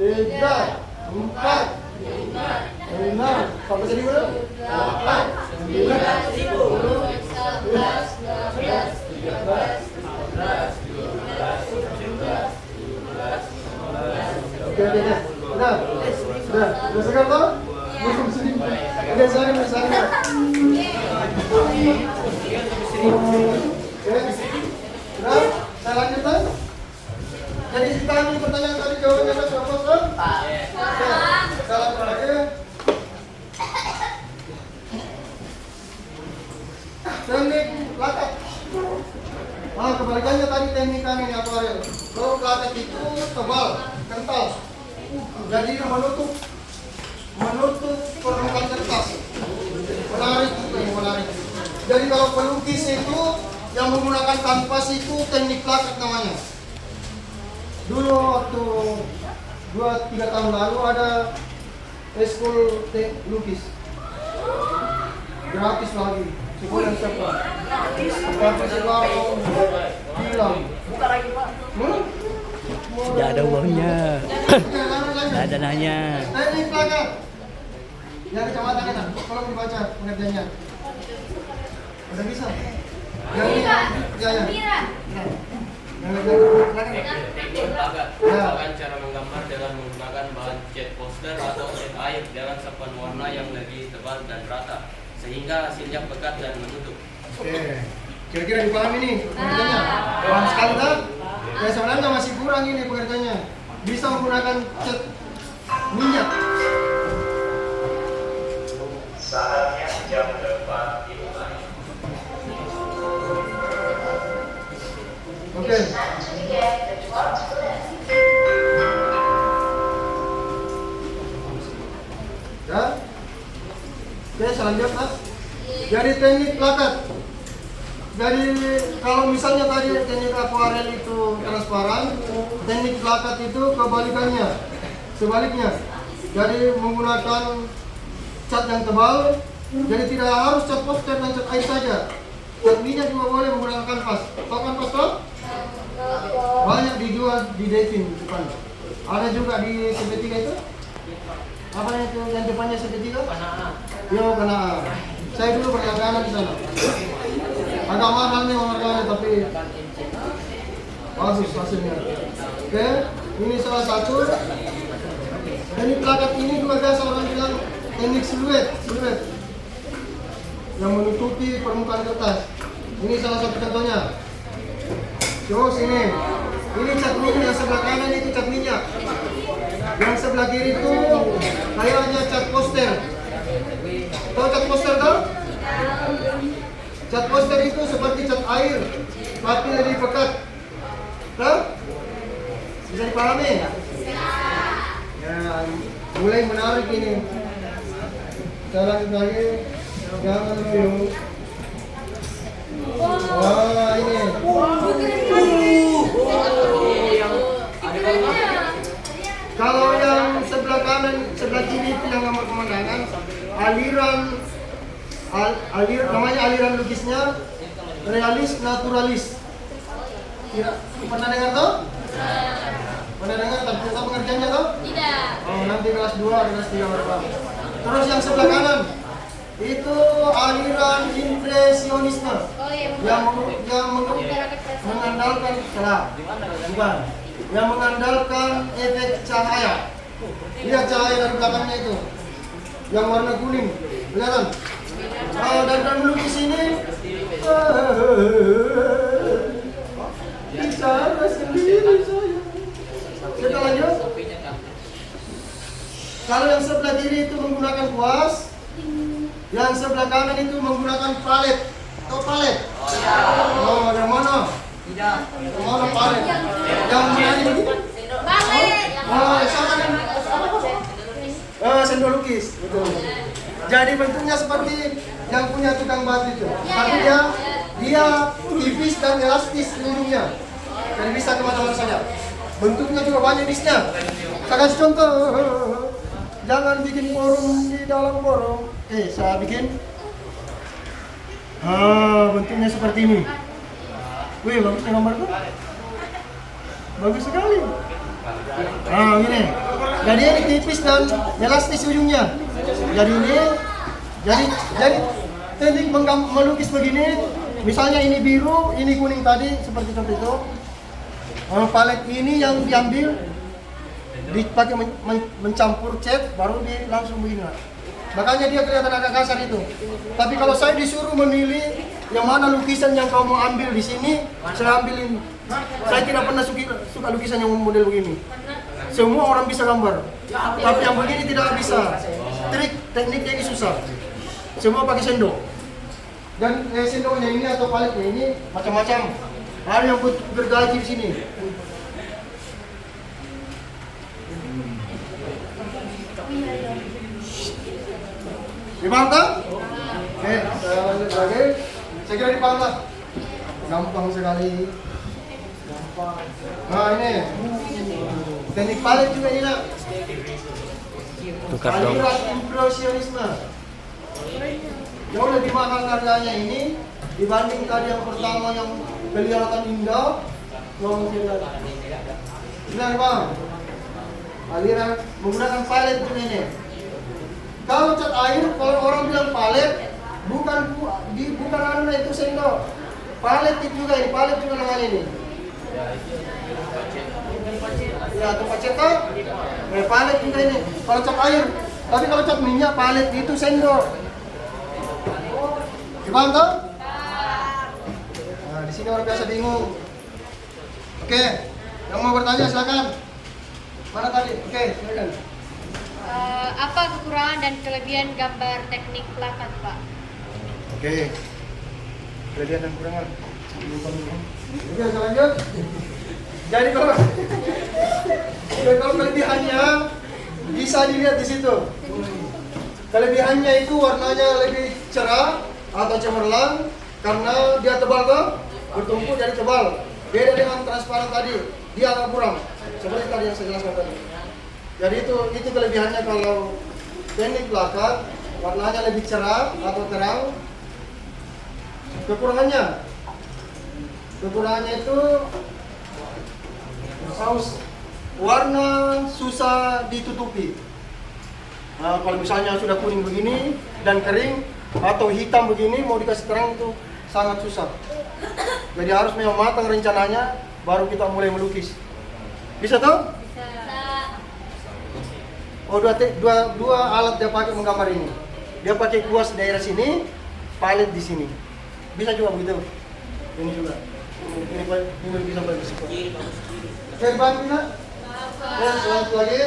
3, 4, 5, sampai sini dulu. 8, 9, 10, 11, 12, 13, 14, 15, 16, 17. Oke. Udah segar toh? Musim sini. Oke, sana. Oke. Udah, saya lanjutkan. Jadi kita ambil pertanyaan tadi jawabannya sudah kosong. Oke, kita lanjut lagi. Teknik lakat. Kebalikannya tadi teknik kami di akuarium. Kalau lakat itu tebal, kental. Jadi menutup permukaan kertas. Menarik. Jadi kalau pelukis itu yang menggunakan kanvas itu teknik lakat namanya. Dulu waktu 2-3 tahun lalu ada eskul lukis gratis lagi. Sekolah siapa? Tapi sekarang bilang. Buka lagi Pak. Tidak ada uangnya. Tidak ada nanya. Teknik lakat. Yang kecamatan kita, tolong dibaca pengertiannya. Udah bisa? Yang ini, ya. Teknik lakat merupakan cara menggambar dengan menggunakan bahan cat poster atau cat air dengan sapuan warna yang lebih tebal dan rata sehingga hasilnya pekat dan menutup. Oke, kira-kira dipahami nih pengertiannya? Paham sekali kan? Ya sebenarnya masih kurang ini pengertiannya. Bisa menggunakan cat minyak. Saatnya jam depan dimulai. Oke. Ya. Oke, selanjutnya. Jadi teknik lakat. Jadi kalau misalnya tadi teknik akuarel itu transparan, teknik lakat itu kebalikannya. Sebaliknya. Jadi menggunakan cat yang tebal. Jadi tidak harus cat poster dan cat air saja. Cat minyak juga boleh menggunakan kanvas. Tahu kanvas toh? Banyak dijual di Devin depan. Ada juga di CP3 itu. Apa itu yang depannya CP3? Yo, Kanaa. Saya dulu berlangganan di sana. Agak mahal nih harganya tapi bagus hasilnya. Oke, ini salah satu. Teknik lakat ini juga biasa orang bilang teknik siluet yang menutupi permukaan kertas. Ini salah satu contohnya. Terus ini cat minyak yang sebelah kanan itu cat minyak. Yang sebelah kiri itu kayaknya cat poster. Tahu cat poster kan? Cat poster itu seperti cat air, tapi lebih pekat. Tahu? Bisa dipahami? Ya, mulai menarik ini. Cara lagi, jangan dulu. Wah, ini. Kalau yang sebelah kanan, sebelah kiri itu yang nomor pemandangan, namanya aliran lukisnya realis naturalis. Pernah dengar tuh? Pernah dengar tapi tahu pengertiannya tuh? Tidak. Oh, nanti kelas 2, kelas 3 berapa? Terus yang sebelah kanan itu aliran impresionisme yang mengandalkan bukan yang mengandalkan efek cahaya. Lihat cahaya dari belakangnya itu yang warna kuning, kelihatan? Dan melukis ini bicara sendiri saya. Kita lanjut. Kalau yang sebelah kiri itu menggunakan kuas, yang sebelah kanan itu menggunakan palet. Tahu palet? Oh, yang mana? Tidak. Yang mana palet? Yang mana ini? Palet. Oh, sama kan? Sendok lukis. Betul. Jadi bentuknya seperti yang punya tukang batu itu. Tapi dia tipis dan elastis ujungnya. Dan bisa kemana-mana saja. Bentuknya juga banyak jenisnya. Saya kasih contoh. Jangan bikin forum di dalam forum. Saya bikin. Bentuknya seperti ini. Wih, bagusnya gambar tuh. Bagus sekali. Ini. Jadi ini tipis dan elastis ujungnya. Jadi ini, jadi teknik melukis begini. Misalnya ini biru, ini kuning tadi, seperti itu. Palet ini yang diambil, dipakai mencampur cat, baru dia langsung begini. Makanya dia kelihatan agak kasar itu. Tapi kalau saya disuruh memilih yang mana lukisan yang kau mau ambil di sini, saya ambilin. Saya tidak pernah suka lukisan yang model begini. Semua orang bisa gambar, tapi yang begini tidak bisa. Tekniknya ini susah. Semua pakai sendok. Dan sendoknya ini atau paletnya ini macam-macam. Ada yang bergaji di sini. Dipaham tak? Oke, saya lanjut lagi. Saya kira dipaham tak? Gampang sekali. Gampang. Nah ini teknik palet juga ini nak. Tukar dong. Aliran impresionisme. Jauh lebih mahal harganya ini dibanding tadi yang pertama yang kelihatan indah. Benar bang? Aliran menggunakan palet juga ini. Kalau cat air, kalau orang bilang palet, bukan itu sendok. Palet itu juga ini, palet juga namanya ini. Ya, tempat cetak, palet juga ini. Kalau cat air, tapi kalau cat minyak, palet itu sendok. Paham tak? Nah, di sini orang biasa bingung. Oke, yang mau bertanya silakan. Mana tadi? Oke, silakan. Apa kekurangan dan kelebihan gambar teknik plakat, Pak? Oke. Kelebihan dan kekurangan. Oke, lanjut. Jadi kalau kelebihannya bisa dilihat di situ. Kelebihannya itu warnanya lebih cerah atau cemerlang karena dia tebal kan? Bertumpuk jadi tebal. Beda dengan transparan tadi, dia agak kurang. Seperti tadi yang saya jelaskan tadi. Jadi itu kelebihannya kalau teknik plakat, warnanya lebih cerah atau terang. Kekurangannya itu warna susah ditutupi. Nah, kalau misalnya sudah kuning begini dan kering atau hitam begini mau dikasih terang itu sangat susah. Jadi harus memang matang rencananya baru kita mulai melukis. Bisa toh? Oh, dua alat dia pakai menggambar ini. Dia pakai kuas daerah sini, palet di sini. Bisa juga begitu. Ini juga. Ini bisa bagus. Oke, bantu nak. Ya, selamat lagi.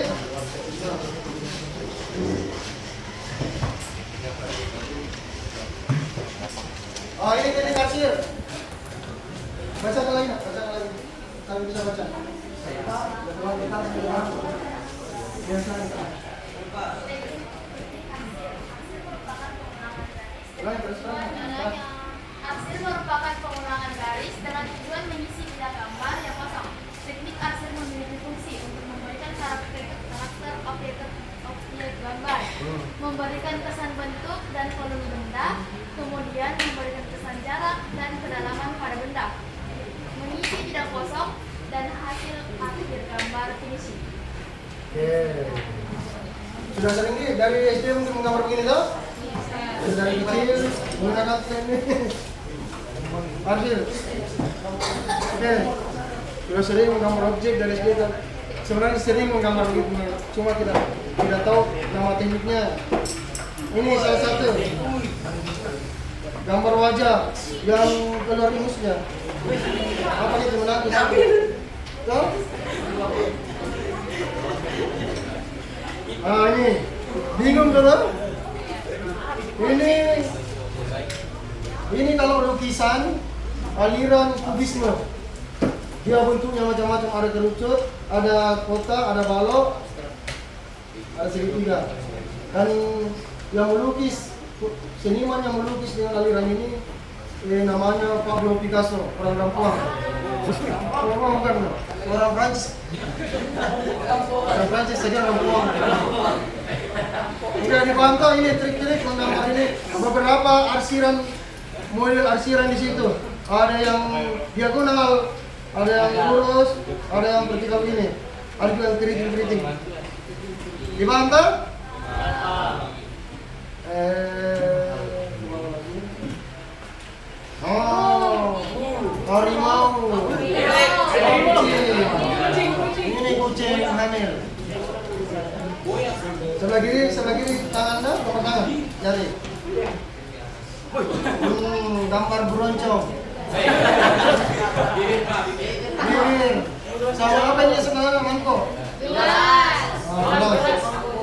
Oh, ini teknik arsir. Baca lagi nak, baca lagi. Kalian bisa baca. Arsir merupakan pengulangan garis dengan tujuan mengisi bidang gambar yang kosong. Teknik arsir memiliki fungsi untuk memberikan karakter objek gambar, memberikan kesan bentuk dan volume benda, kemudian memberikan kesan jarak dan kedalaman pada benda, mengisi bidang kosong dan hasil akhir gambar finishing. Oke. Sudah sering nih dari SD mungkin menggambar begini toh? Dari kecil menggunakan ini. Arsir. Oke. Sudah sering menggambar objek dari SD kan. Sebenarnya sering menggambar begitu, cuma kita tidak tahu nama tekniknya. Ini salah satu gambar wajah yang keluar ingusnya. Apa itu menangis? Tahu? Ah, ini bingung kan? Ini kalau lukisan aliran kubisme. Dia bentuknya macam-macam, ada kerucut, ada kotak, ada balok, ada segitiga. Dan yang melukis, seniman yang melukis dengan aliran ini namanya Pablo Picasso, orang Lampung. Oh, bukan. Orang Prancis. Orang Prancis saja orang buang. Udah dipantau ini trik-trik menggambar ini. Beberapa arsiran, model arsiran di situ. Ada yang diagonal, ada yang lurus, ada yang vertikal ini. Ada juga yang keriting-keriting. Dipantau? Oh, harimau. Ini kucing hamil. Sebelah kiri tangan Anda, tepuk tangan, jari. Gambar beroncong. Ini, sama apa ini sebenarnya mangkok?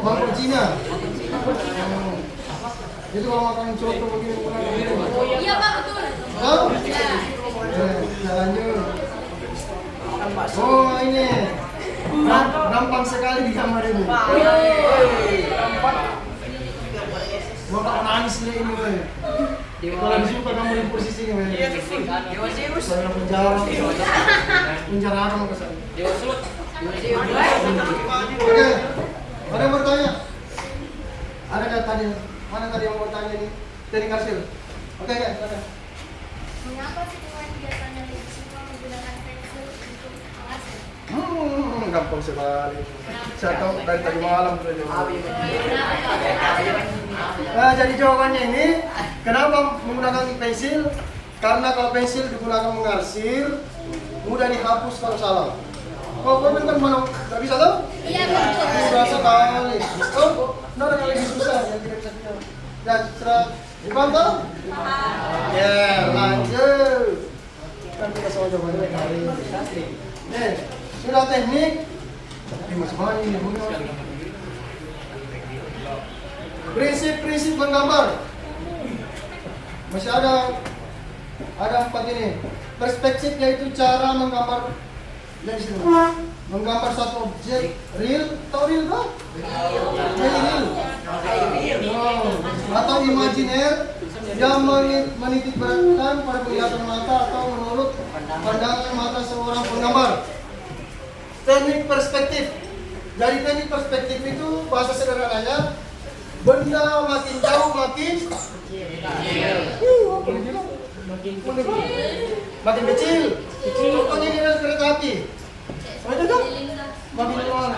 Mangkok Cina. Itu kalau makan coto begini. Iya Pak, betul. Oh? Lanjut. Oh ini gampang sekali di kamar ini. Gua tak nangis nih ini, boy. Kalau di sini kamu di posisi ini, boy. Saya penjara apa mau kesana? Oke, ada yang bertanya? Ada nggak tadi? Mana tadi yang mau tanya ini? Teknik arsil. Oke, silakan. Mengapa seniman biasanya lebih suka menggunakan pensil untuk mengasil? Gampang sekali. Saya tahu dari tadi malam sudah jawab. Nah, jadi jawabannya ini, kenapa menggunakan pensil? Karena kalau pensil digunakan mengarsir, mudah dihapus kalau salah. Oh, kau kan mana? Gak bisa tahu? Iya betul. Susah sekali. Oh, nah ada yang lebih susah yang tidak bisa kita. Dan serah dipantau? Ya, lanjut. Kan kita sama jawabannya hari ini. Nih, sudah teknik. Ini masih banyak ini. Prinsip-prinsip menggambar. Masih ada 4 ini. Perspektif yaitu cara menggambar. Dari sini. Menggambar satu objek real, tahu real kan? Real. Oh. Atau imajiner yang menitik beratkan pada penglihatan mata atau menurut pandangan mata seorang penggambar. Teknik perspektif. Dari teknik perspektif itu bahasa sederhananya benda makin jauh makin makin kecil. Contohnya ini adalah kereta api. Ada kan? Makin luar.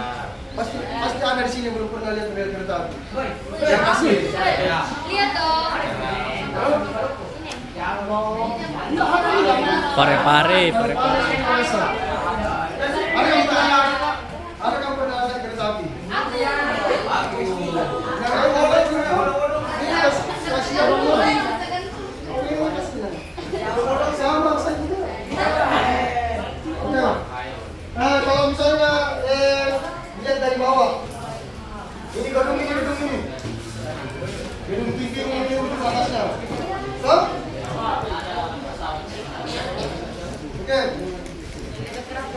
Pasti ada di sini belum pernah lihat kereta api. Yang asli. Lihat dong. Pare-pare. Ada yang pernah lihat kereta api? Aku. Sama saya juga. Nah, kalau misalnya lihat dari bawah, ini gedung ini. Gedung tinggi ini untuk atasnya. So? Oke.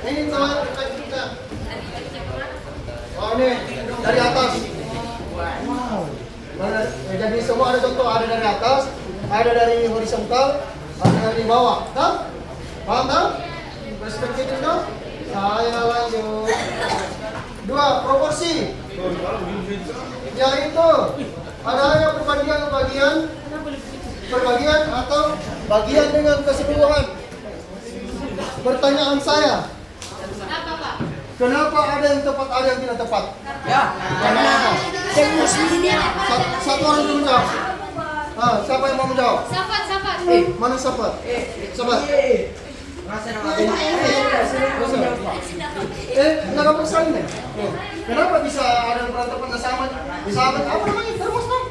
Ini teman kita. Oh ini dari atas. Wow. Jadi semua ada contoh, ada dari atas, ada dari horizontal, ada dari bawah. Tahu? Paham tak? Perspektif itu? Saya lanjut. 2. Proporsi. Yaitu adanya perbagian atau bagian dengan keseluruhan. Pertanyaan saya, Apa Pak? kenapa ada yang tepat, ada yang tidak tepat? Ya. Kenapa? Satu orang dulu jawab. Siapa yang mau menjawab? Safat. Mana Safat? Safat. Enggak persaing nih. Kenapa bisa ada yang berantakan sama? Sahabat apa namanya? Termos Bang?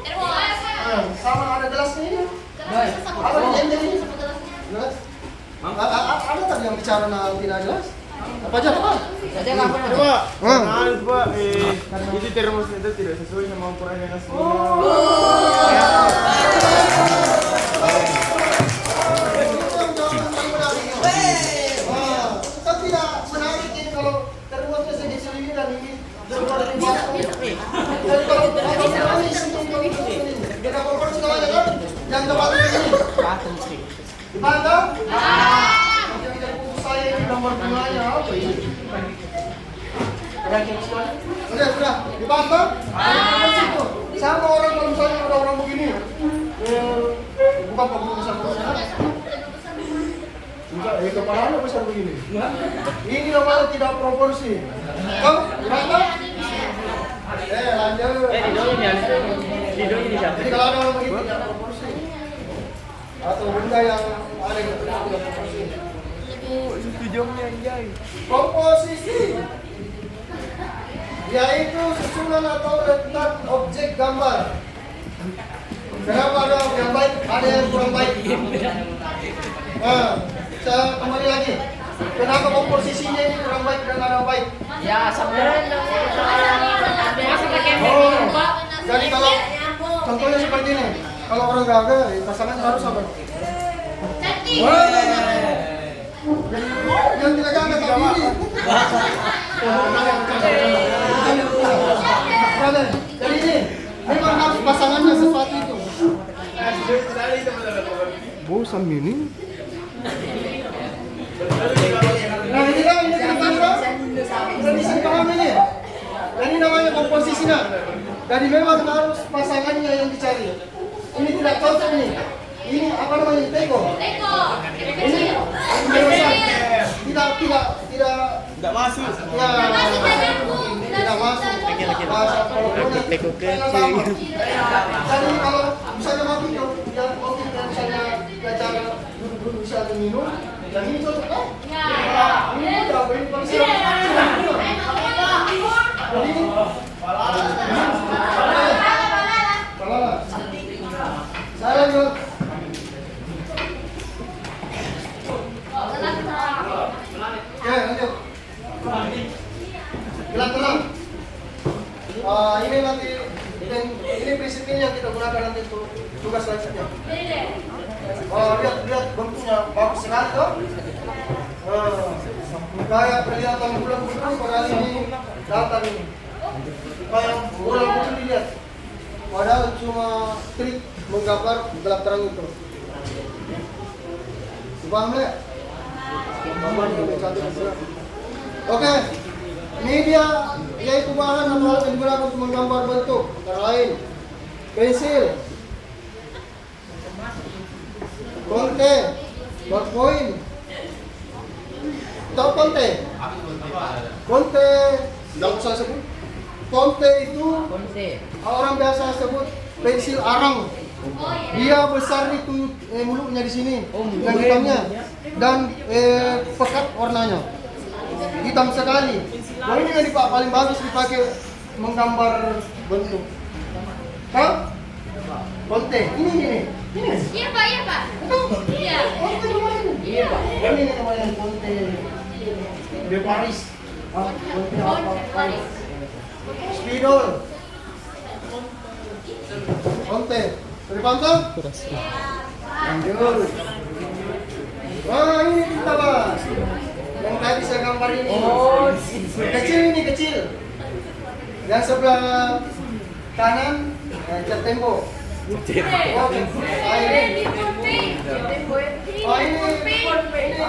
Sama ada gelasnya ini. Apa yang jadi? Gelas? Ada tadi yang bicara tidak jelas? Apa aja Pak? Coba, Pak, itu termos itu tidak sesuai sama ukuran yang asli. Tidak menarik ini kalau termosnya segini ini dan ini. Kita proporsi namanya kan? Yang tepat ini. Dipantau? Saya ini gambar bunganya apa ini? Sudah, dipantau? Sama orang kalau misalnya ada orang begini, bukan pokoknya besar juga, kepalanya besar begini. Ini namanya tidak proporsi. Kau, dipantau? Lanjut. Jadi kalau ada orang begini tidak proporsi, atau benda yang ada yang tidak proporsi. Komposisi yaitu susunan atau letak objek gambar. Kenapa ada yang baik, ada yang kurang baik? Saya kembali lagi. Kenapa komposisinya ini kurang baik dan ada yang baik? Ya, sebenarnya Jadi kalau contohnya seperti ini, kalau orang gagal, pasangan harus apa? Yang tidak gagal tapi ini. Jadi ini memang harus pasangannya sesuatu itu. Bosan ini. Nah ini kan ini paham ini. Ini namanya komposisinya. Jadi memang harus pasangannya yang dicari. Ini tidak cocok ini. Ini apa namanya? Teko. Ini tidak masuk. Ya, tidak masuk. Teko kecil. Jadi kalau misalnya makin misalnya belajar duduk-duduk bisa minum, yang ini cocok kan? Ini udah berinfeksi. Jadi saya lanjut. Lanjut. Gelap-gelap. Ini nanti ini prinsipnya yang kita gunakan nanti untuk tugas selanjutnya. Lihat bentuknya bagus sekali toh. Kayak kelihatan bulan putih padahal ini datar ini. Kayak bulan putih dilihat. Padahal cuma trik menggambar gelap terang itu. Paham ya? Oke, media yaitu bahan atau alat yang digunakan untuk menggambar bentuk, antara lain pensil, konte, ballpoint, tahu konte? Konte, tidak usah sebut. Konte itu orang biasa sebut pensil arang. Dia besar itu mulutnya di sini, yang hitamnya, dan pekat warnanya, hitam sekali. Nah, ini yang paling bagus dipakai menggambar bentuk. Hah? Konte, ini. Iya pak. Iya. Iya pak. Ini namanya konte de Paris. Konte apa? Paris. Spidol. Konte. Terpantau? Lanjut. Ini kita bahas. Yang tadi saya gambar ini. Kecil. Yang sebelah kanan cat tembok. Ini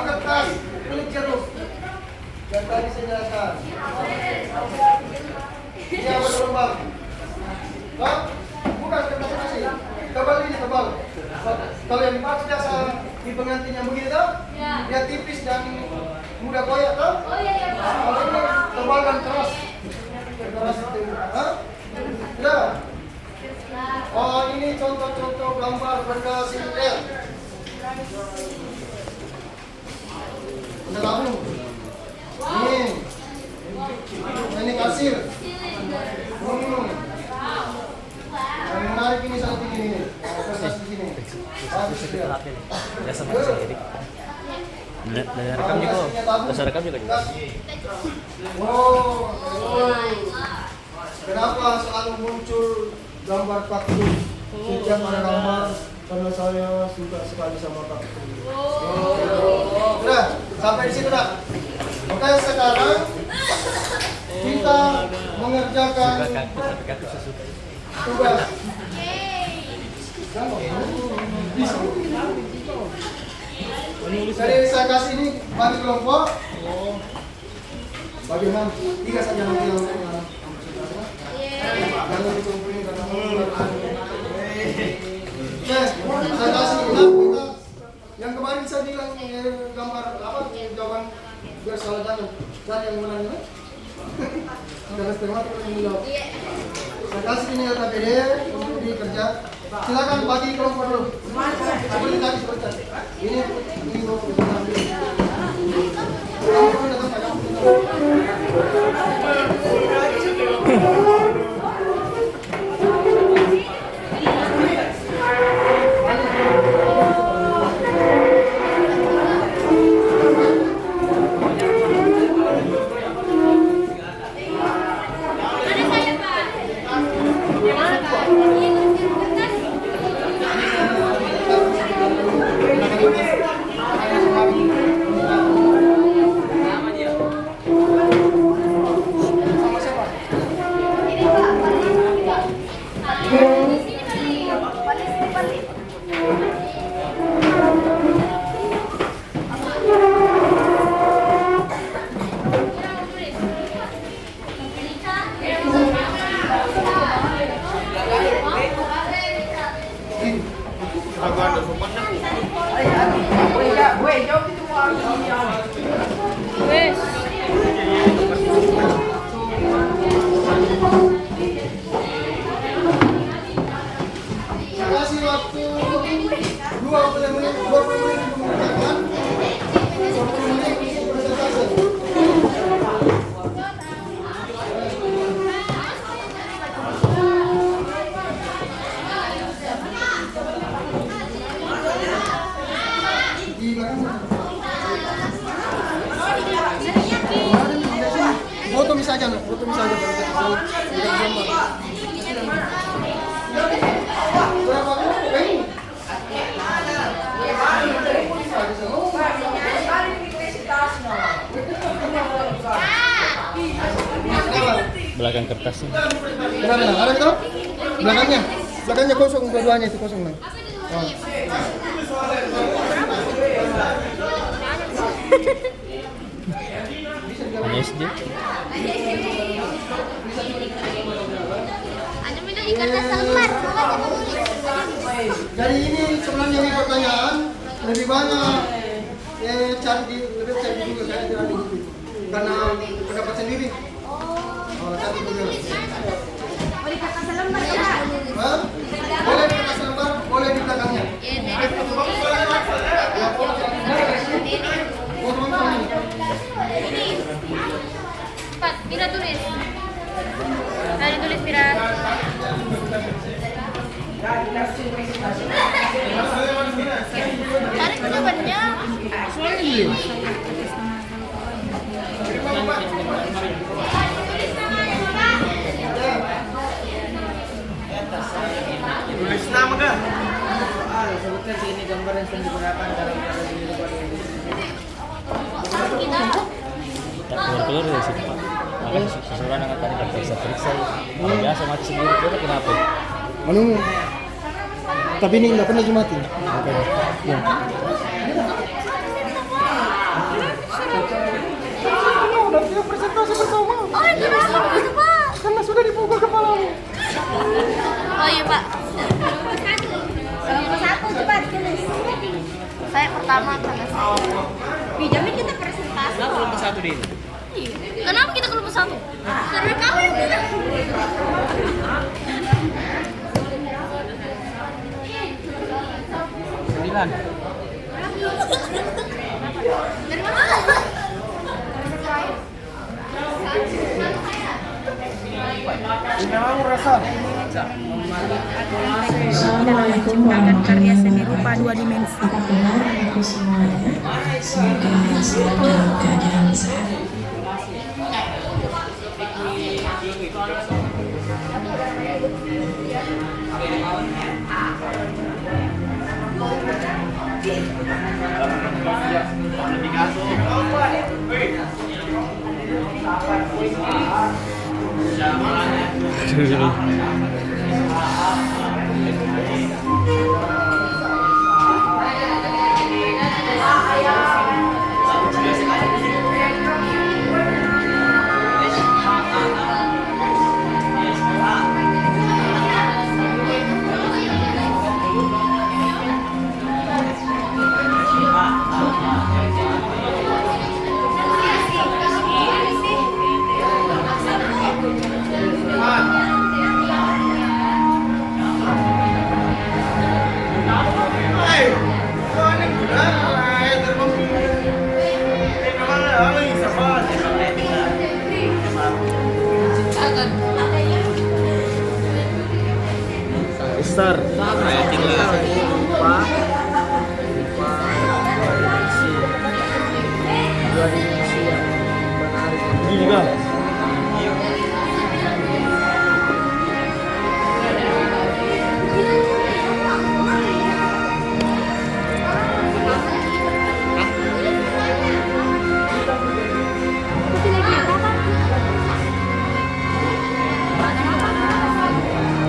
kertas kulit jeruk. Yang tadi saya jelaskan. Ini apa berlubang? Bukan kertas nasi. Tebal. Kalau yang dipakai biasa di pengantin yang begini tuh, dia tipis dan mudah koyak tuh. Kalau ini tebal dan keras. Itu. Sudah. Ini contoh-contoh gambar benda silinder. Udah tahu? Ini kasir. Yang menarik ini satu begini, kertas begini. Ya sama sendiri. Rekam juga. Kenapa selalu muncul gambar kartun? Setiap ada gambar, karena saya suka sekali sama kartun. Sudah, sampai di situ dah. Oke, sekarang kita mengerjakan tugas. Jadi saya kasih ini bagi kelompok. Bagi 6, 3 saja nanti yang jangan dikumpulin karena Oke, saya kasih kita yang kemarin saya bilang gambar apa jawaban biar salah jangan yang menang ya. Jangan setengah terus menjawab. Saya kasih ini KPD untuk dikerja. Silakan bagi kelompok dulu. Seperti tadi. Ini kasih waktu 20 menit untuk mengerjakan, 10 menit untuk presentasi. Foto misalnya. Belakang kertasnya. Benar, ada itu? Belakangnya kosong, dua-duanya itu kosong nih. Oh. SD. Jadi ini sebenarnya ini pertanyaan lebih banyak cari di Google saya tidak di YouTube karena pendapat sendiri. Oh, cari Google. Boleh kakak selembar ya? Boleh kakak selembar, boleh di belakangnya. Ini. Cepat, Mira tulis. Tadi tulis Mira. Tarik jawabannya. Tulis nama kah? Sebutkan sini gambar yang sedang digunakan dalam Kita. Keluar dari situ Pak. Makanya seseorang yang tadi periksa. Biasa mati sendiri. Itu kenapa? Anu, tapi ini nggak pernah dimati. Ya. Udah siap presentasi bersama. Oh, kenapa begitu, Pak? Karena sudah dipukul kepalamu. Oh iya, Pak. Satu, cepat tulis. Saya pertama karena saya. Pinjamin kita presentasi. Kenapa belum satu deh? Kenapa kita kelompok satu? Karena kamu yang bilang. 9. Dari mana? Assalamualaikum warahmatullahi wabarakatuh. Apa kabar anakku semuanya? Semoga selalu dalam keadaan sehat. poster. Gini kan?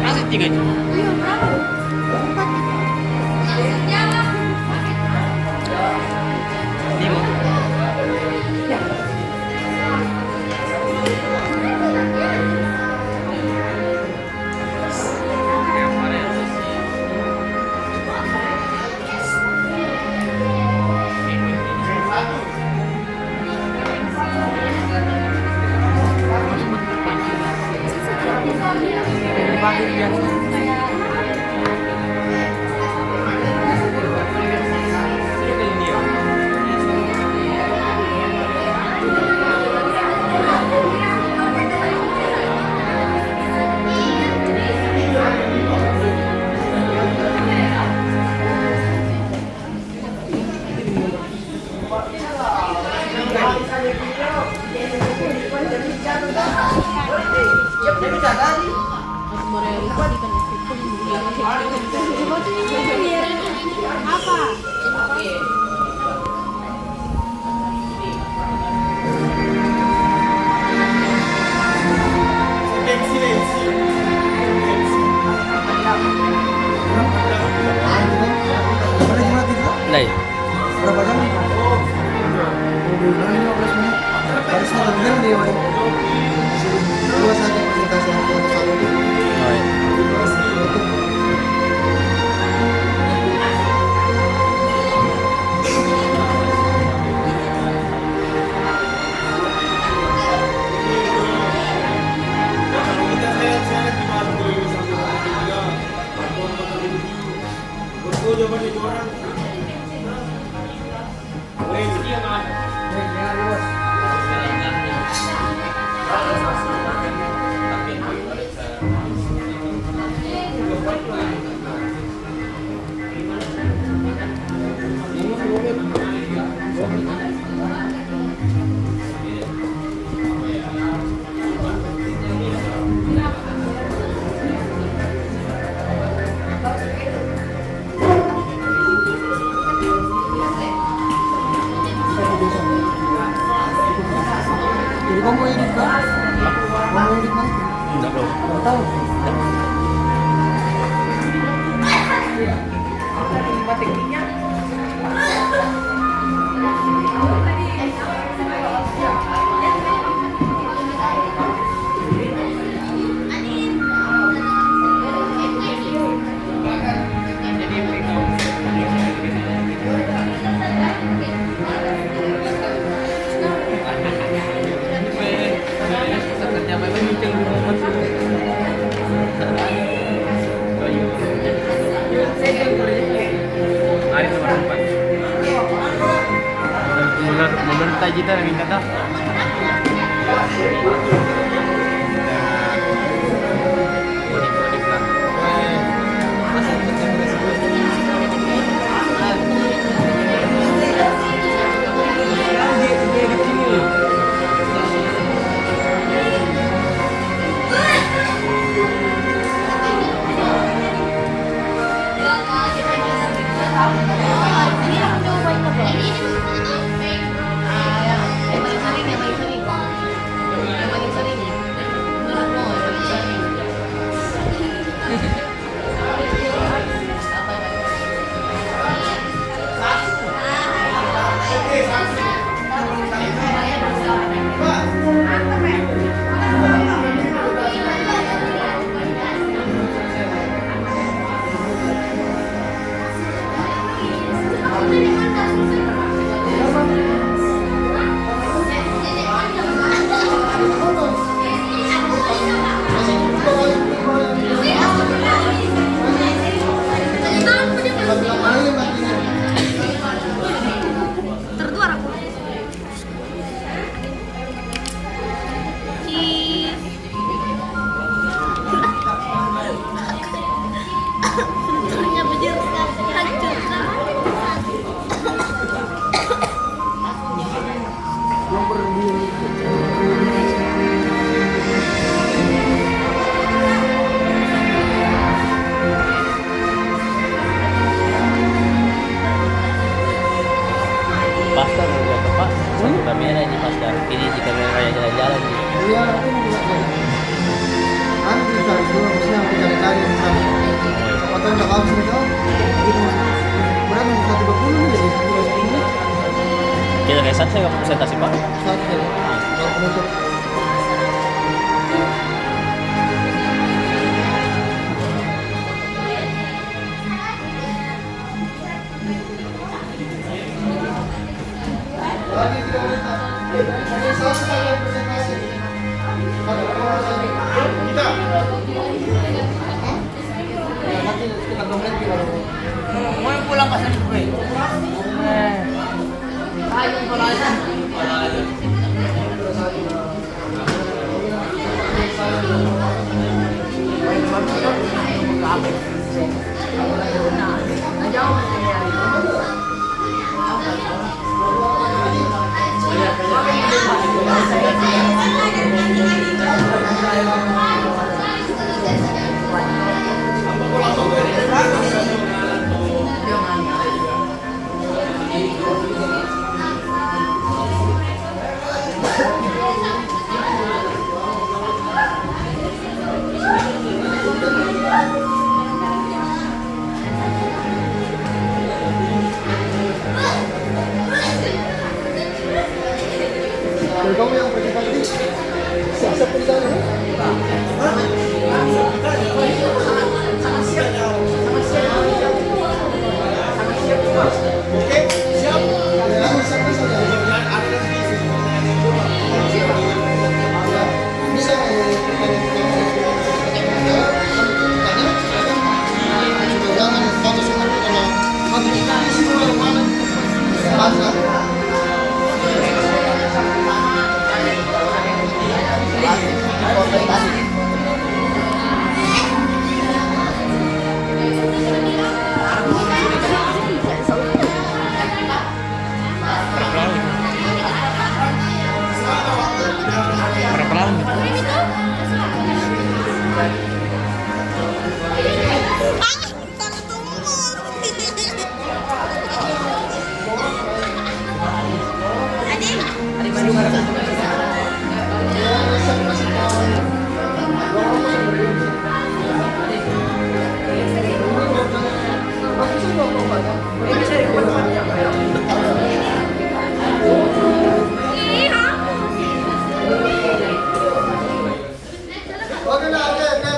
Masih 3 jam. Lai. Berapa jam nih? 15 menit. Harusnya lebih kan dia, Wan. Dua saja presentasi yang satu satu. Oh, iya. Jadi kamu edit kan? Kamu edit kan? Enggak, Bro. Baru tahu. Mundur taji kita minta dah. langsung tahu. Berapa? 120 nih jadi 20 menit. Kita kayak saya nggak presentasi Pak. Satu. Kalau penutup. Lagi 3 menit. Hanya satu saja presentasi. Kita. Ya, nanti sekitar 2 menit baru. Mau pulang ke sana gue. Ayo pulang aja. Dari kamu yang presentasi siap di sana. Oke, siap. Ya, siap di sana. Bisa jangan foto semua kalau foto kita di sini mana? Berapa lama? Oke,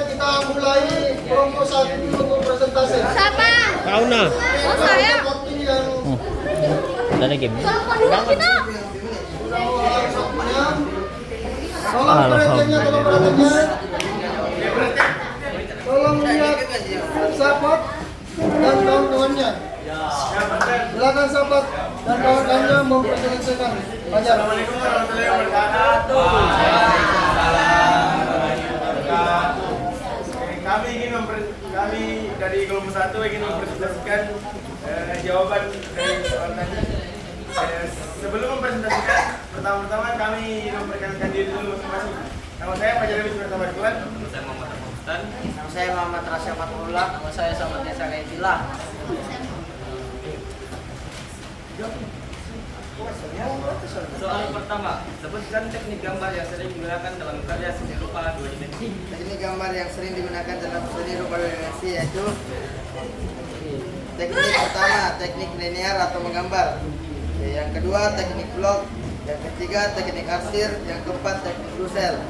kita mulai kelompok 1 dulu untuk presentasi. Siapa? Kau nah. Oh saya. Waktu yang Dari game. Tolong kita. tolong perhatiannya, tolong lihat sahabat dan kawan-kawannya. Silakan sahabat dan kawan-kawannya mempresentasikan. Ajar. Assalamualaikum warahmatullahi wabarakatuh. Kami dari kelompok 1 ingin mempresentasikan jawaban dari soal tadi. Sebelum mempresentasikan, pertama-tama kami memperkenalkan diri dulu masing-masing. Nama saya Fajar Rizky bersama Tuhan. Nama saya Muhammad Rahman. Nama saya Muhammad Rasya Fatullah. Nama saya Samad Desa Kaitilah. Soal pertama, sebutkan teknik gambar yang sering digunakan dalam karya seni rupa 2 dimensi. Teknik gambar yang sering digunakan dalam seni rupa 2 dimensi yaitu teknik pertama, teknik linear atau menggambar. Yang kedua, teknik blok. Yang ketiga, teknik arsir. Yang keempat, teknik brusel.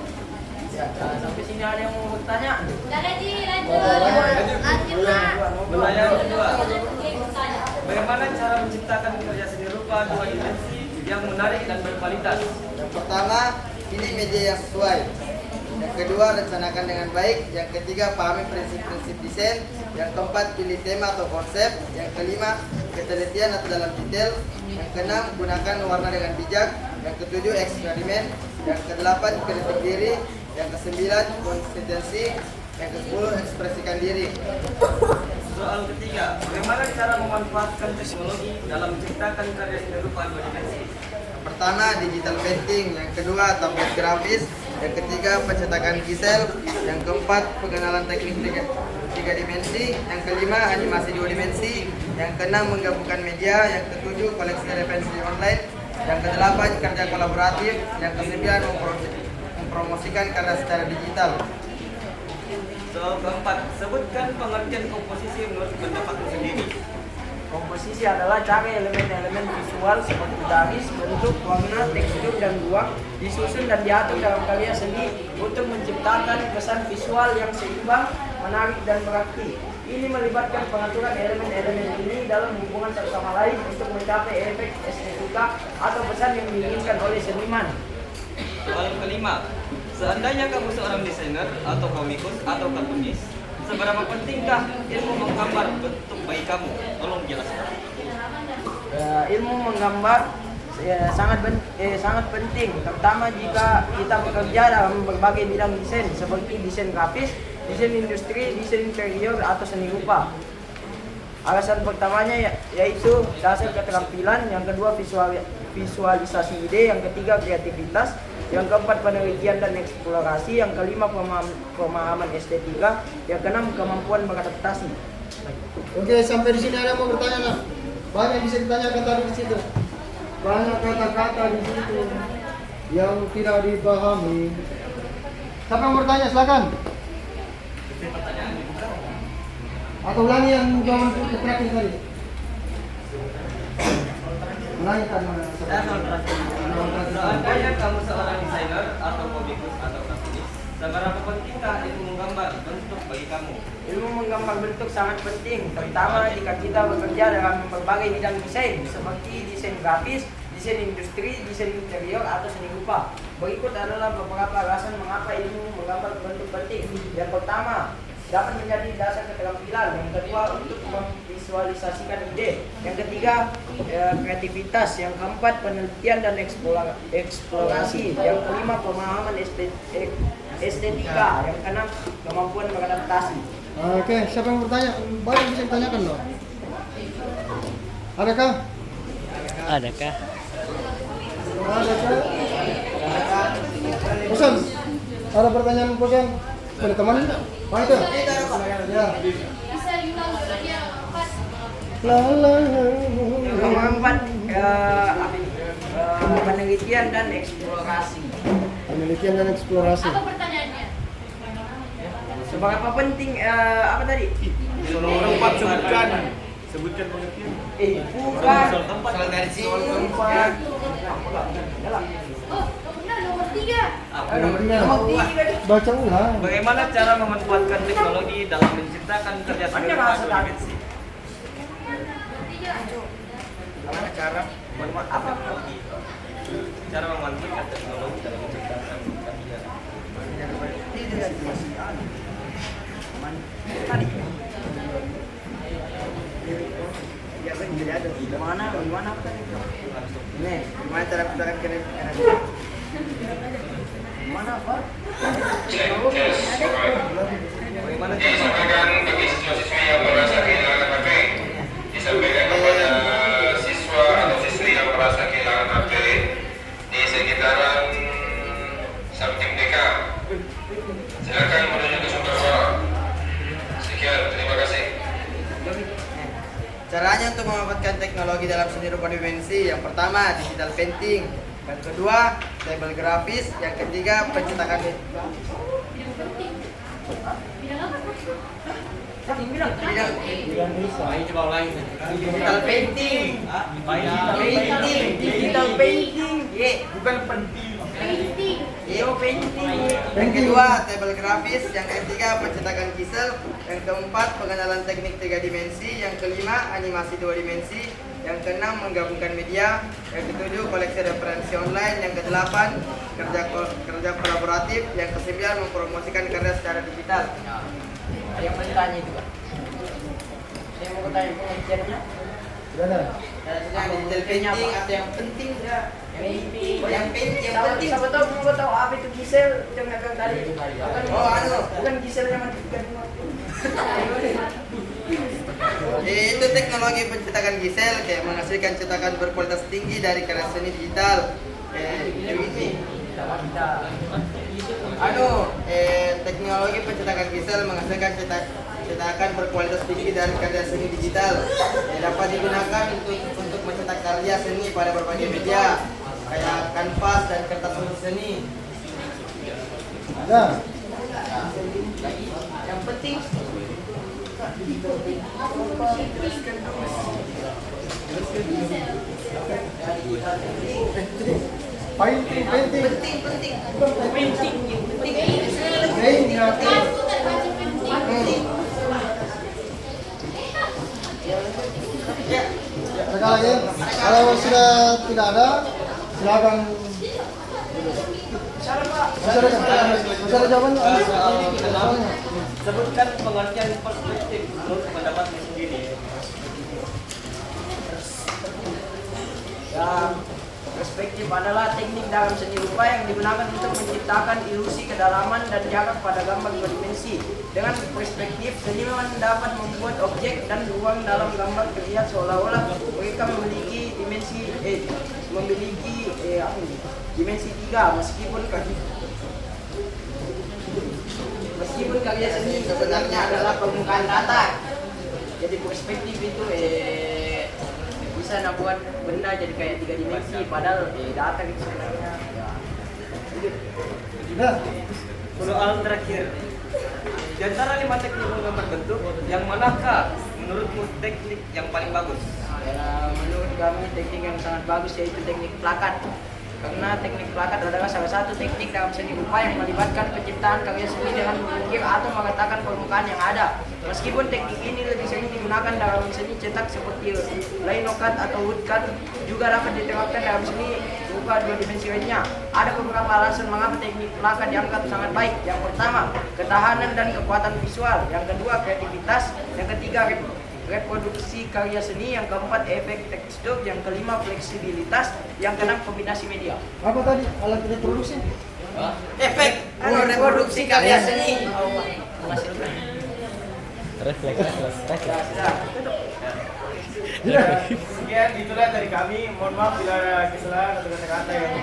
Ya, sampai sini ada yang mau bertanya? Lanjut Pak. Pertanyaan kedua, bagaimana cara menciptakan karya seni rupa 2 dimensi yang menarik dan berkualitas? Yang pertama, pilih media yang sesuai. Yang kedua, rencanakan dengan baik. Yang ketiga, pahami prinsip-prinsip desain. Yang keempat, pilih tema atau konsep. Yang kelima, ketelitian atau dalam detail. Yang keenam, gunakan warna dengan bijak. Yang ketujuh, eksperimen. Yang kedelapan, kritik diri. Yang kesembilan, konsistensi. Yang kesepuluh, ekspresikan diri. Soal ketiga, bagaimana cara memanfaatkan teknologi dalam menciptakan karya seni rupa 2 dimensi? Yang pertama, digital painting. Yang kedua, tablet grafis. Yang ketiga, pencetakan gisel. Yang keempat, pengenalan teknik 3 dimensi. Yang kelima, animasi 2 dimensi. Yang keenam, menggabungkan media. Yang ketujuh, koleksi referensi online. Yang kedelapan, kerja kolaboratif. Yang kesembilan, mempromosikan karya secara digital. Soal keempat, sebutkan pengertian komposisi menurut pendapatmu sendiri. Komposisi adalah cara elemen-elemen visual seperti garis, bentuk, warna, tekstur, dan ruang disusun dan diatur dalam karya seni untuk menciptakan kesan visual yang seimbang, menarik, dan berarti. Ini melibatkan pengaturan elemen-elemen ini dalam hubungan satu sama lain untuk mencapai efek estetika atau pesan yang diinginkan oleh seniman. Soal kelima, seandainya kamu seorang desainer atau komikus atau kartunis, seberapa pentingkah ilmu menggambar bentuk bagi kamu? Tolong jelaskan. Ilmu menggambar sangat penting, terutama jika kita bekerja dalam berbagai bidang desain seperti desain grafis, desain industri, desain interior, atau seni rupa. Alasan pertamanya yaitu dasar keterampilan, yang kedua visualisasi ide, yang ketiga kreativitas, yang keempat penelitian dan eksplorasi, yang kelima pemahaman estetika, yang keenam kemampuan beradaptasi. Oke, sampai di sini ada yang mau bertanya nak? Banyak bisa ditanyakan tadi di situ. Banyak kata-kata di situ yang tidak dipahami. Siapa yang mau bertanya? Silakan. Atau ulangi yang jawaban terakhir tadi. Ulangi kan mana? Seandainya kamu seorang desainer atau komikus atau kartunis, seberapa pentingkah ilmu menggambar bentuk bagi kamu? Ilmu menggambar bentuk sangat penting, terutama jika kita bekerja dalam berbagai bidang desain seperti desain grafis, desain industri, desain interior, atau seni rupa. Berikut adalah beberapa alasan mengapa ilmu menggambar bentuk penting. Yang pertama, dapat menjadi dasar keterampilan. Yang kedua, untuk memvisualisasikan ide. Yang ketiga, kreativitas. Yang keempat, penelitian dan eksplorasi. Yang kelima, pemahaman estetika. Yang keenam, kemampuan beradaptasi. Oke, siapa yang bertanya? Banyak bisa ditanyakan loh. Adakah? Adakah? Bosan? Ada pertanyaan bosan? Boleh teman? Mana itu? Ya. Bisa diulang yang empat. Yang keempat, penelitian dan eksplorasi. Penelitian dan eksplorasi. Apa pertanyaannya? Seberapa penting apa tadi? Tempat sebutkan pengertian. Bukan. Soal dari sini. Tempat. Oh, benar nomor 3. Baca ulang. Bagaimana cara memanfaatkan teknologi dalam menciptakan kerja seni Hanya rupa bahasa atau dimensi? Gimana cara? Apa? Cara memanfaatkan teknologi dalam menciptakan karya. Tadi. Ya kan jadi ada. Gimana apa tadi? Ini, gimana cara menciptakan karya? Gimana apa? Bagaimana cara Disampaikan bagi siswa-siswi yang merasa kehilangan HP. Disampaikan kepada siswa atau siswi yang merasa kehilangan HP di sekitaran Samtim DK. Silakan menuju ke sumber suara. Sekian, terima kasih. Caranya untuk memanfaatkan teknologi dalam seni rupa dimensi, yang pertama digital painting, yang kedua label grafis, yang ketiga pencetakan digital painting, Bukan penting. Painting. yang kedua table grafis, yang ketiga pencetakan kisel, yang keempat pengenalan teknik 3 dimensi, yang kelima animasi 2 dimensi, yang keenam menggabungkan media, yang ketujuh koleksi referensi online, yang kedelapan kerja kolaboratif, yang kesembilan mempromosikan karya secara digital. Ada yang mau ditanya itu, Pak? Saya mau tanya pengertiannya. Gimana? Digital painting atau yang penting ya? Yang penting. Siapa tahu mau tahu apa itu gisel yang dagang tadi? Bukan gisel yang matikan. Itu teknologi pencetakan gisel kayak menghasilkan cetakan berkualitas tinggi dari karya seni digital. Ini. Teknologi pencetakan gisel menghasilkan cetakan berkualitas tinggi dari karya seni digital. Dapat digunakan untuk mencetak karya seni pada berbagai media kayak kanvas dan kertas untuk seni. Ya. Yang penting Painting. Sekarang ya, kalau sudah tidak ada, silakan. Masih ada jawaban? Sebutkan pengertian perspektif menurut pendapatmu sendiri. ya, perspektif adalah teknik dalam seni rupa yang digunakan untuk menciptakan ilusi kedalaman dan jarak pada gambar dua dimensi. Dengan perspektif, seniman dapat membuat objek dan ruang dalam gambar terlihat seolah-olah mereka memiliki dimensi 3 meskipun karya seni sebenarnya adalah permukaan datar. Jadi perspektif itu bisa membuat benda jadi kayak 3 dimensi padahal datar itu sebenarnya. Soal terakhir, di antara 5 teknik menggambar bentuk, yang manakah menurutmu teknik yang paling bagus? Menurut kami teknik yang sangat bagus yaitu teknik plakat. Karena teknik plakat adalah salah satu teknik dalam seni rupa yang melibatkan penciptaan karya seni dengan mengukir atau mengatakan permukaan yang ada. Meskipun teknik ini lebih sering digunakan dalam seni cetak seperti linocut atau woodcut, juga dapat diterapkan dalam seni rupa 2 dimensi lainnya. Ada beberapa alasan mengapa teknik plakat dianggap sangat baik. Yang pertama, ketahanan dan kekuatan visual. Yang kedua, kreativitas. Yang ketiga, reproduksi karya seni. Yang keempat, efek tekstur. Yang kelima, fleksibilitas. Yang keenam, kombinasi media. Apa tadi alat reproduksi? Efek reproduksi karya seni. Refleks. Sekian itulah dari kami. Mohon maaf bila ada kesalahan atau kata-kata yang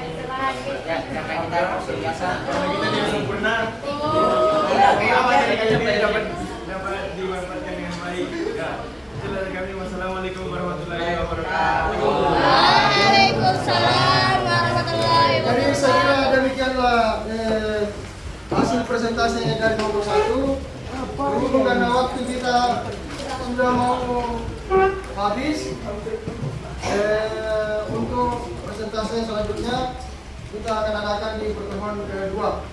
kita biasa. Kita tidak sempurna. Apa dari kami dapat dimanfaatkan dengan baik. Itulah dari kami. Wassalamualaikum warahmatullahi wabarakatuh. Waalaikumsalam warahmatullahi Jadi saya kira demikianlah hasil presentasinya dari kelompok 1. Berhubung karena waktu kita sudah mau habis, untuk presentasi selanjutnya kita akan adakan di pertemuan kedua.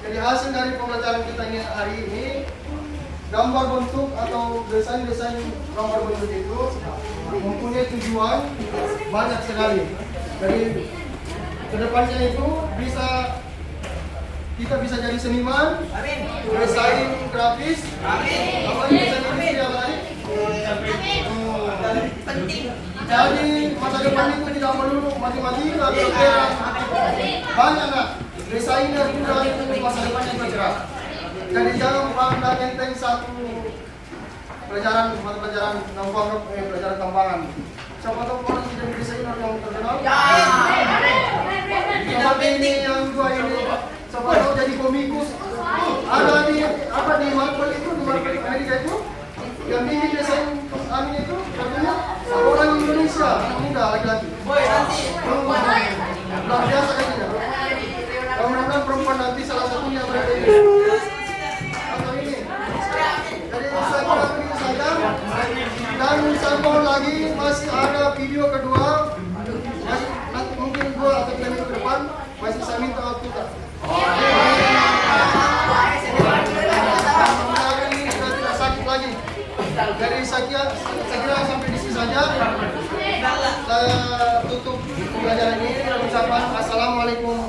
Jadi hasil dari pembelajaran kita ini hari ini, gambar bentuk atau desain gambar bentuk itu mempunyai tujuan banyak sekali. Jadi kedepannya itu kita bisa jadi seniman, desain grafis, apa desain industri yang lain. Penting. Jadi masa depan itu tidak melulu matematika atau kedokteran, banyak nak desainer juga itu masa depan juga cerah. Jadi jangan pandang enteng satu pelajaran pelajaran tambangan. Siapa tahu orang tidak desainer yang terkenal. Seperti ini yang dua ini. Siapa tahu jadi komikus. Ada di Marvel itu di Marvel Amerika itu yang bikin desain anime itu katanya orang Indonesia, anak muda laki-laki. Luar biasa katanya. Mudah-mudahan perempuan nanti salah satunya berada ini. Atau ini. Jadi saya kira begitu saja. Dan sambung lagi masih ada video kedua. Masih nanti mungkin 2 atau 3 minggu ke depan masih saya minta waktu tak. Ini sudah tidak sakit lagi. Jadi saya kira sampai di sini saja. Saya tutup pembelajaran ini dengan ucapan Assalamualaikum